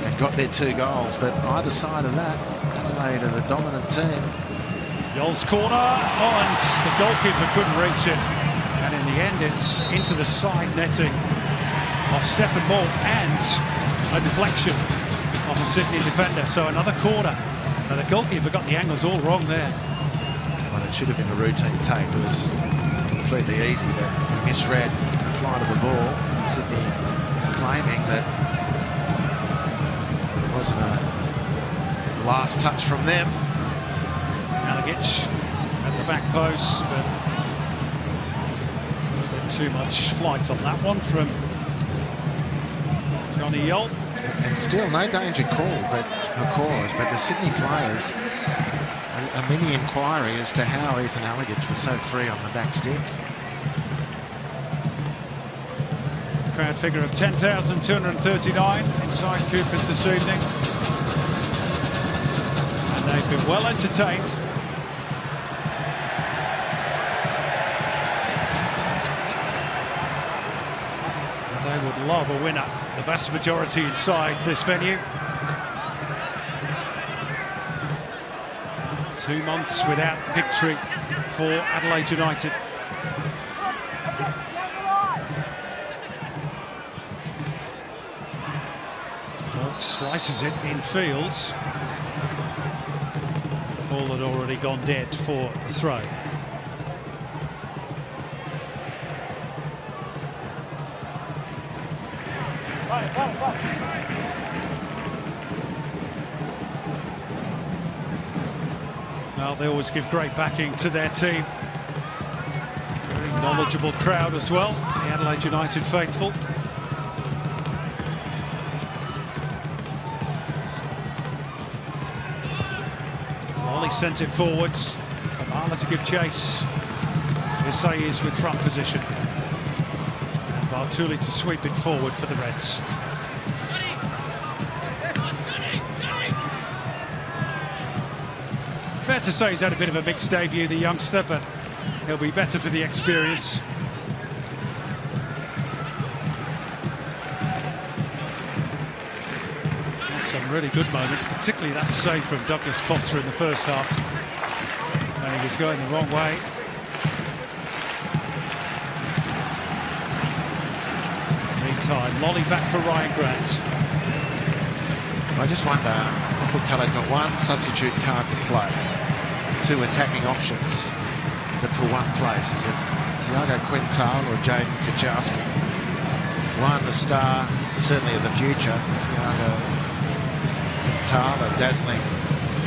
and got their 2 goals. But either side of that, Adelaide are the dominant team. Yoel's corner, and the goalkeeper couldn't reach it. And in the end, it's into the side netting of Stefan Moore and a deflection of a Sydney defender. So another corner. Now the goalkeeper got the angles all wrong there. Well, it should have been a routine take. It was completely easy, but he misread the flight of the ball. Sydney claiming that it wasn't a last touch from them. Malagic at the back post, but a bit too much flight on that one from Johnny Yoel. And still no danger called, but the Sydney players, a mini inquiry as to how Ethan Malagic was so free on the back stick. Crowd figure of 10,239 inside Cooper's this evening. And they've been well entertained. And they would love a winner. The vast majority inside this venue. 2 months without victory for Adelaide United. Dog slices it in field. The ball had already gone dead for the throw. Well, they always give great backing to their team. Very knowledgeable crowd as well, the Adelaide United faithful. Molly sent it forwards. Kamala to give chase. Isai is with front position. And Bartuli to sweep it forward for the Reds. Fair to say he's had a bit of a mixed debut, the youngster, but he'll be better for the experience. Had some really good moments, particularly that save from Douglas Costa in the first half. And he was going the wrong way. Meantime, Lolly back for Ryan Grant. I just wonder, I thought Taylor's got one substitute card to play. 2 attacking options, but for one place. Is it Tiago Quintal or Jaden Kucharski? One, the star, certainly of the future. Tiago Quintal, a dazzling,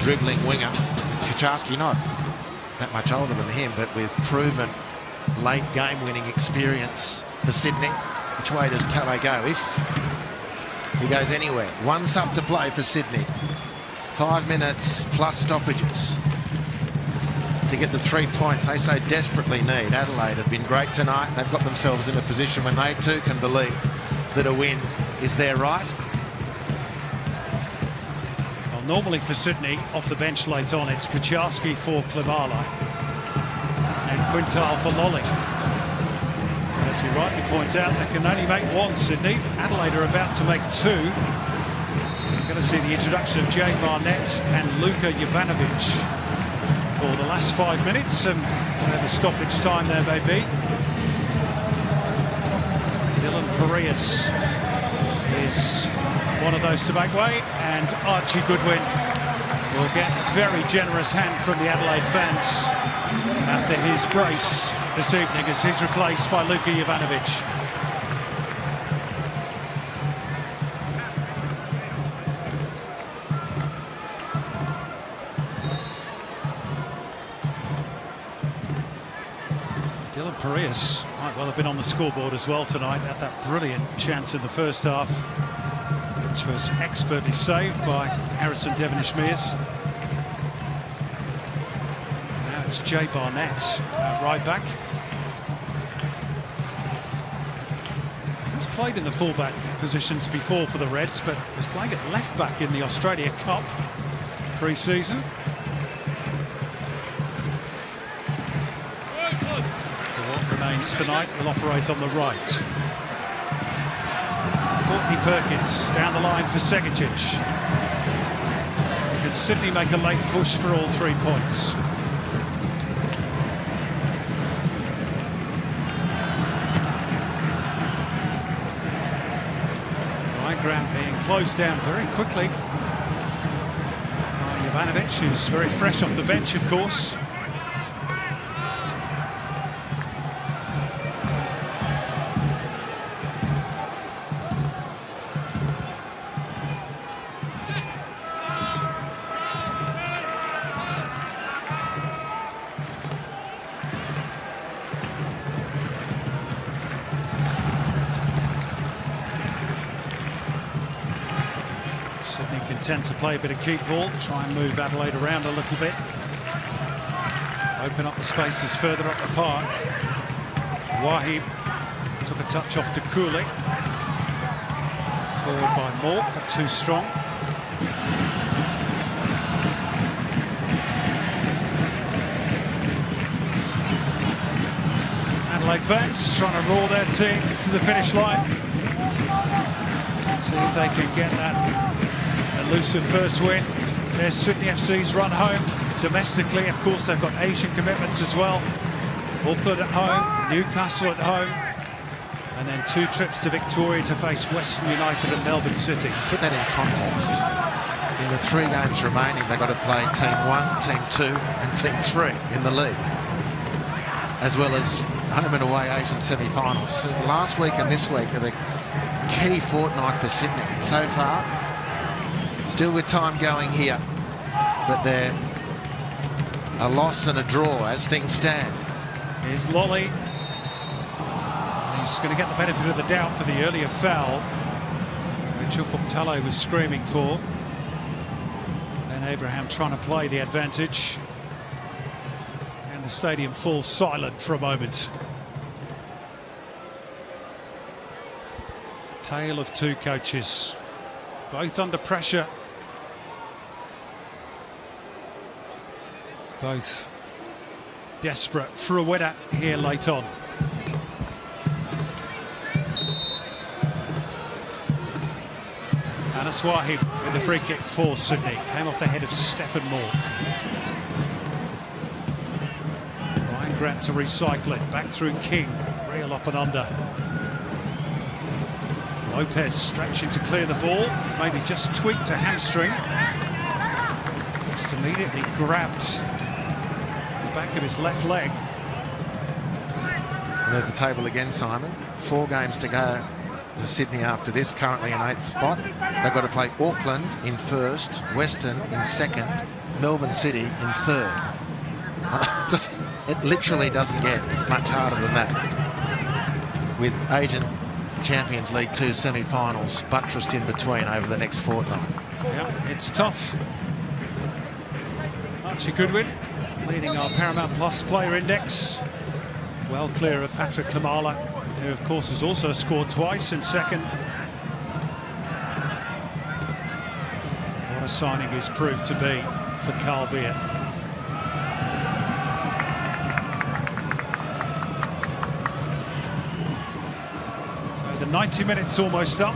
dribbling winger. Kucharski not that much older than him, but with proven late game-winning experience for Sydney. Which way does Talo go? If he goes anywhere. 1 sub to play for Sydney. 5 minutes plus stoppages to get the 3 points they so desperately need. Adelaide have been great tonight. They've got themselves in a position when they too can believe that a win is their right. Well, normally for Sydney, off the bench late on, it's Kucharski for Klimala. And quintile for Lolly. As you rightly point out, they can only make one, Sydney. Adelaide are about to make two. We're going to see the introduction of Jay Barnett and Luka Jovanovic for the last 5 minutes, and whatever stoppage time there may be. Dylan Farias is one of those to make way, and Archie Goodwin will get a very generous hand from the Adelaide fans after his brace this evening, as he's replaced by Luka Jovanovic. Dylan Farias might well have been on the scoreboard as well tonight at that brilliant chance in the first half, which was expertly saved by Harrison Devonish-Mears. Now it's Jay Barnett, right back. He's played in the fullback positions before for the Reds, but was playing at left back in the Australia Cup pre-season. What remains tonight will operate on the right. Courtney Perkins down the line for Segicic. Can Sydney make a late push for all 3 points? Ryan Grant being closed down very quickly by Jovanovic, who's very fresh off the bench, of course. Tend to play a bit of keep ball, try and move Adelaide around a little bit, open up the spaces further up the park. Wahib took a touch off to Cooley, forward by Moore, but too strong. Adelaide fans trying to roar their team to the finish line, see if they can get that elusive first win. There's Sydney FC's run home domestically. Of course, they've got Asian commitments as well. Auckland at home, Newcastle at home, and then 2 trips to Victoria to face Western United and Melbourne City. Put that in context. In the 3 games remaining, they've got to play Team 1, Team 2 and Team 3 in the league, as well as home and away Asian semi-finals. So last week and this week are the key fortnight for Sydney. So far, still with time going here, but they're a loss and a draw as things stand. Here's Lolly. He's going to get the benefit of the doubt for the earlier foul, which Ufuk was screaming for. Then Abraham trying to play the advantage. And the stadium falls silent for a moment. Tale of 2 coaches, both under pressure. Both desperate for a winner here late on. Anas Wahib with the free kick for Sydney. Came off the head of Stephen Moore. Ryan Grant to recycle it. Back through King. Real up and under. Lopez stretching to clear the ball. Maybe just tweaked a hamstring. Just immediately grabbed back of his left leg. And there's the table again, Simon. 4 games to go for Sydney after this, currently in 8th spot. They've got to play Auckland in 1st, Western in 2nd, Melbourne City in 3rd. It literally doesn't get much harder than that, with Asian Champions League 2 semi-finals buttressed in between over the next fortnight. Yeah, it's tough. Archie Goodwin leading our Paramount Plus player index, well clear of Patrick Klimala, who of course has also scored twice in 2nd. What a signing he's proved to be for Carl Beer. 90 minutes almost up.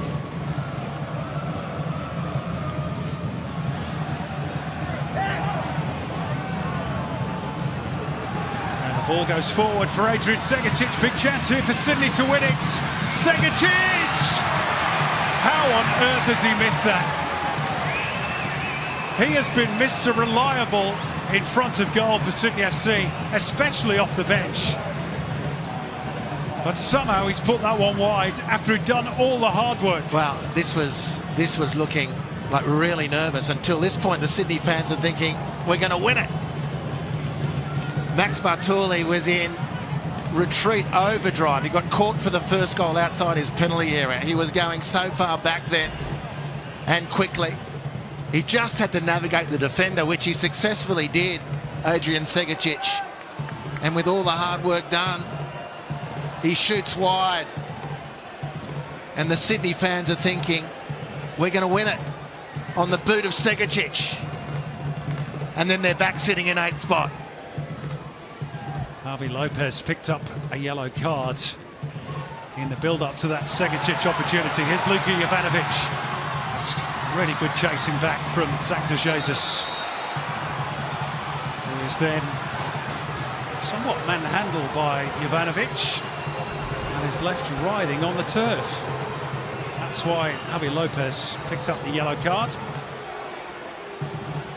And the ball goes forward for Adrian Segicic. Big chance here for Sydney to win it. Segicic! How on earth has he missed that? He has been Mr. Reliable in front of goal for Sydney FC, especially off the bench. But somehow he's put that one wide after he'd done all the hard work. Well, this was looking like really nervous. Until this point, the Sydney fans are thinking, we're going to win it. Max Bartoli was in retreat overdrive. He got caught for the first goal outside his penalty area. He was going so far back then and quickly. He just had to navigate the defender, which he successfully did, Adrian Segicic. And with all the hard work done, he shoots wide. And the Sydney fans are thinking, we're going to win it on the boot of Segicic. And then they're back sitting in 8th spot. Javi Lopez picked up a yellow card in the build-up to that Segicic opportunity. Here's Luka Jovanovic. Really good chasing back from Zach de Jesus, who is then somewhat manhandled by Jovanovic and is left riding on the turf. That's why Javi Lopez picked up the yellow card.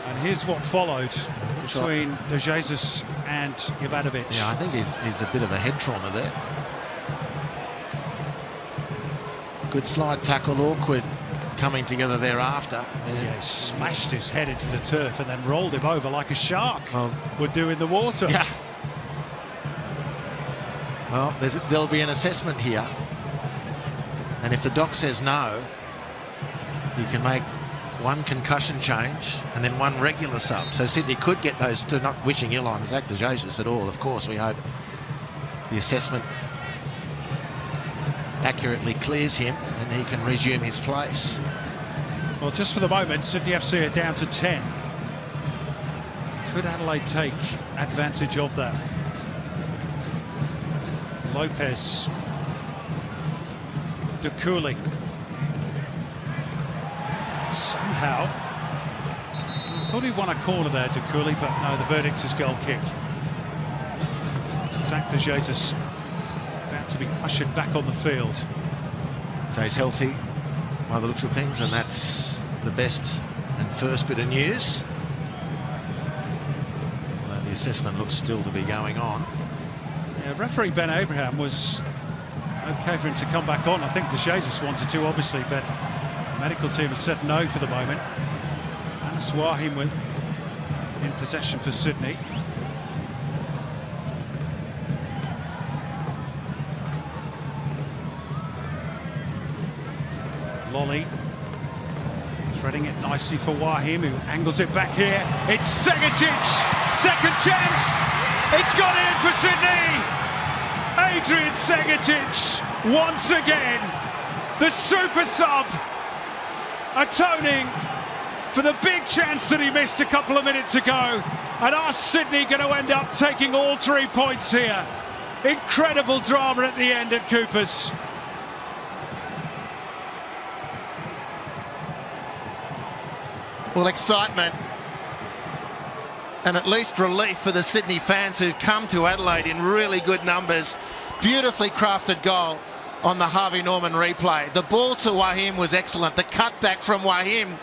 And here's what followed between de Jesus and Jovanovic. Yeah, I think he's a bit of a head trauma there. Good slide tackle, awkward coming together thereafter. Yeah, he smashed his head into the turf and then rolled him over like a shark would do in the water. Yeah. Well, there'll be an assessment here. And if the doc says no, you can make one concussion change and then one regular sub. So Sydney could get those two, not wishing ill on Zach de Jesus at all. Of course, we hope the assessment accurately clears him and he can resume his place. Well, just for the moment, Sydney FC are down to 10. Could Adelaide take advantage of that? Lopez, De Cooley. Somehow, I thought he won a corner there, De Cooley, but no, the verdict is goal kick. Zach de Jesus about to be ushered back on the field. So he's healthy by the looks of things, and that's the best and first bit of news. Although the assessment looks still to be going on. Yeah, referee Ben Abraham was okay for him to come back on. I think de Jesus wanted to, obviously, but the medical team has said no for the moment. And Swahim in possession for Sydney. Lolly threading it nicely for Wahim, who angles it back here. It's Segicic, second chance. It's gone in for Sydney. Adrian Segicic once again, the super sub, atoning for the big chance that he missed a couple of minutes ago. And are Sydney going to end up taking all 3 points here? Incredible drama at the end at Coopers. Well, excitement and at least relief for the Sydney fans who've come to Adelaide in really good numbers. Beautifully crafted goal on the Harvey Norman replay. The ball to Wahim was excellent. The cutback from Wahim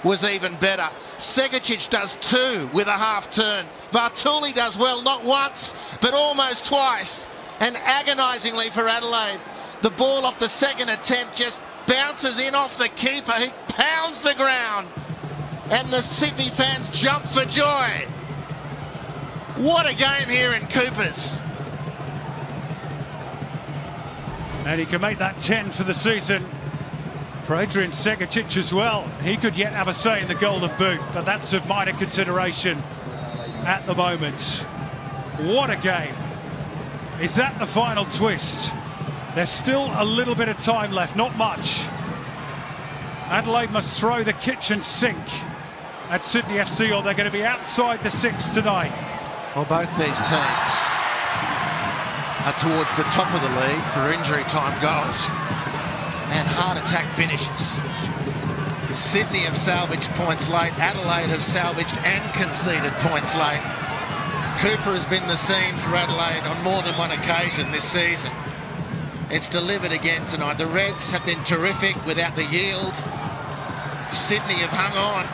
was even better. Segicic does two with a half turn. Bartoli does well, not once, but almost twice. And agonisingly for Adelaide, the ball off the second attempt just bounces in off the keeper, who pounds the ground. And the Sydney fans jump for joy. What a game here in Coopers. And he can make that 10 for the season for Adrian Segicic as well. He could yet have a say in the Golden Boot, but that's of minor consideration at the moment. What a game. Is that the final twist? There's still a little bit of time left, not much. Adelaide must throw the kitchen sink at Sydney FC or they're going to be outside the 6 tonight. Well, both these teams are towards the top of the league for injury time goals. and heart attack finishes. Sydney have salvaged points late. Adelaide have salvaged and conceded points late. Cooper has been the scene for Adelaide on more than one occasion this season. It's delivered again tonight. The Reds have been terrific without the yield. Sydney have hung on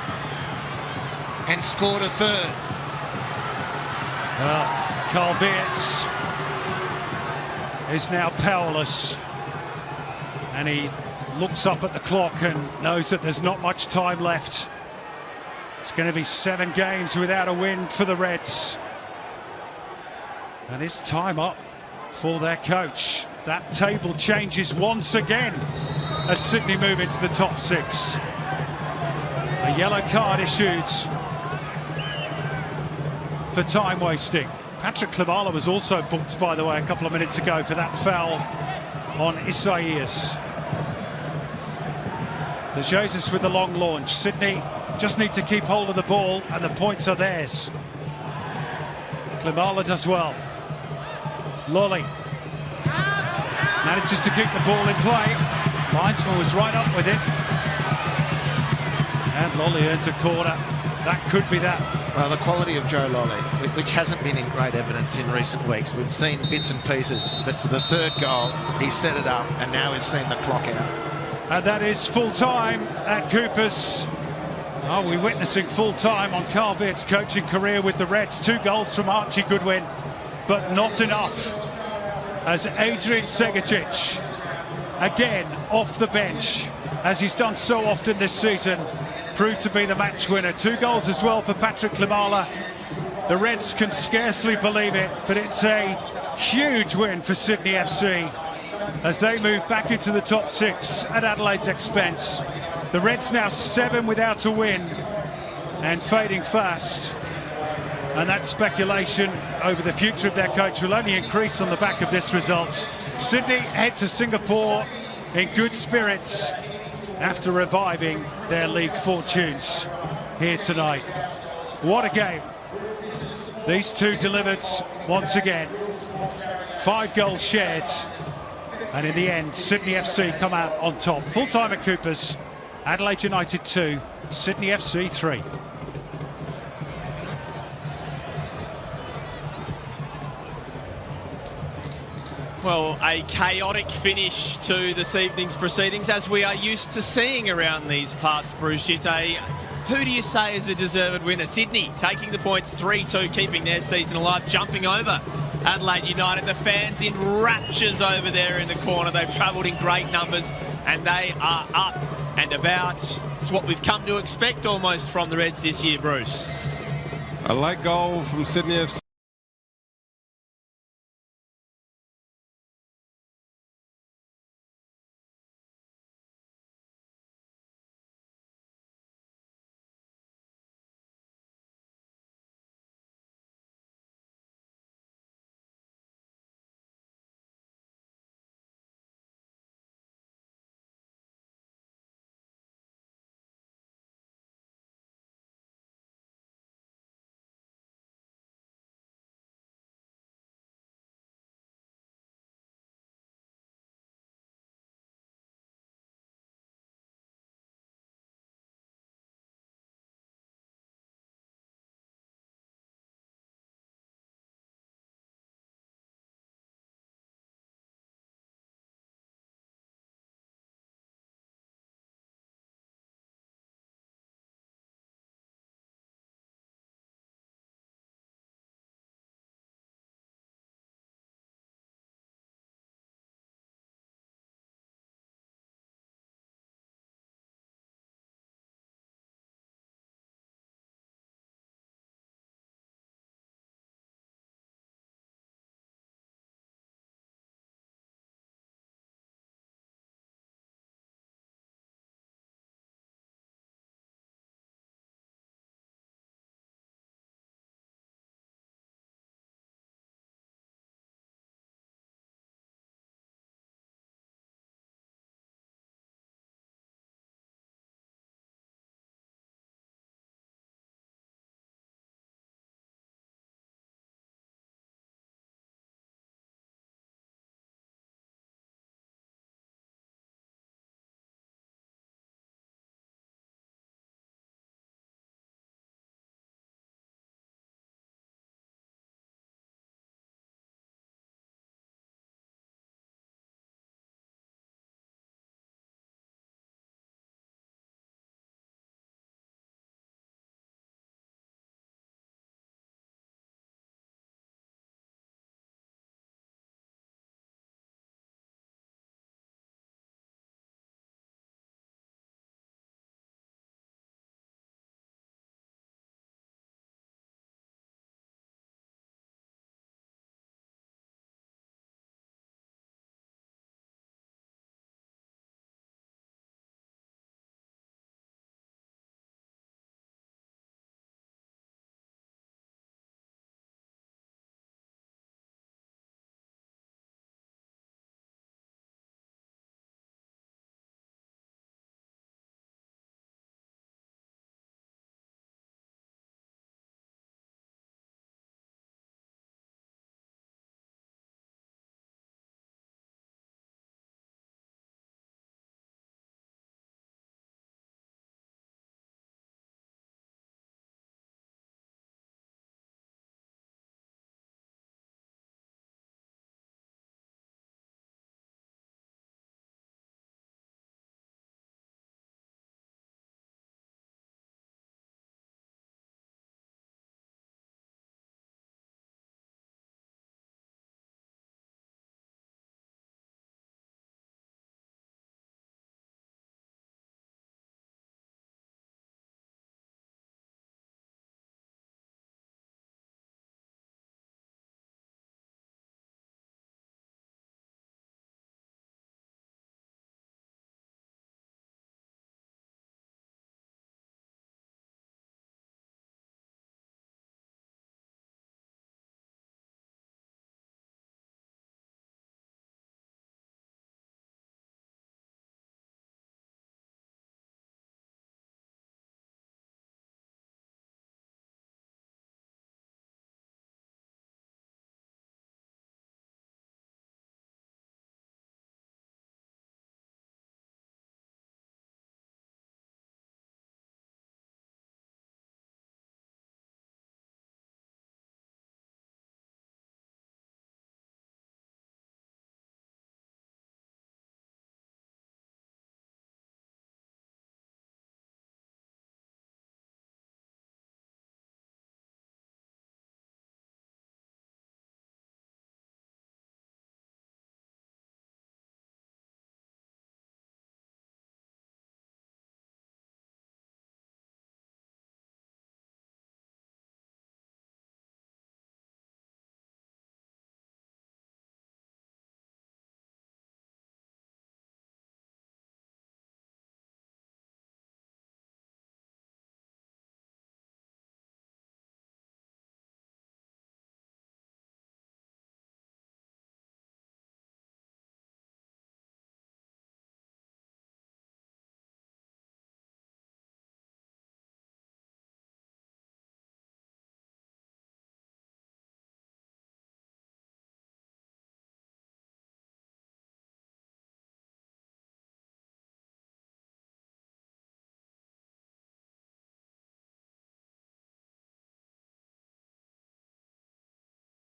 and scored a third. Well, Carl Beards is now powerless, and he looks up at the clock and knows that there's not much time left. It's going to be 7 games without a win for the Reds, and it's time up for their coach. That table changes once again as Sydney move into the top 6. A yellow card issued for time wasting. Patrick Klimala was also booked, by the way, a couple of minutes ago for that foul on Isaias. De Jesus with the long launch. Sydney just need to keep hold of the ball and the points are theirs. Klimala does well. Lolly manages to keep the ball in play. Linesman was right up with it. And Lolly earns a corner. That could be that. Well, the quality of Joe Lolly, which hasn't been in great evidence in recent weeks. We've seen bits and pieces, but for the third goal, he set it up and now he's seen the clock out. And that is full time at Coopers. Oh, we're witnessing full time on Carl Beard's coaching career with the Reds. 2 goals from Archie Goodwin, but not enough, as Adrian Segacic, again off the bench, as he's done so often this season, proved to be the match winner. 2 goals as well for Patrick Klimala. The Reds can scarcely believe it, but it's a huge win for Sydney FC as they move back into the top 6 at Adelaide's expense. The Reds now 7 without a win and fading fast. And that speculation over the future of their coach will only increase on the back of this result. Sydney head to Singapore in good spirits after reviving their league fortunes here tonight. What a game. These two delivered once again. 5 goals shared. And in the end, Sydney FC come out on top. Full time at Coopers. Adelaide United 2, Sydney FC 3. Well, a chaotic finish to this evening's proceedings, as we are used to seeing around these parts, Bruce Jitte. Who do you say is a deserved winner? Sydney taking the points 3-2, keeping their season alive, jumping over Adelaide United. The fans in raptures over there in the corner. They've travelled in great numbers and they are up and about. It's what we've come to expect almost from the Reds this year, Bruce. A late goal from Sydney FC.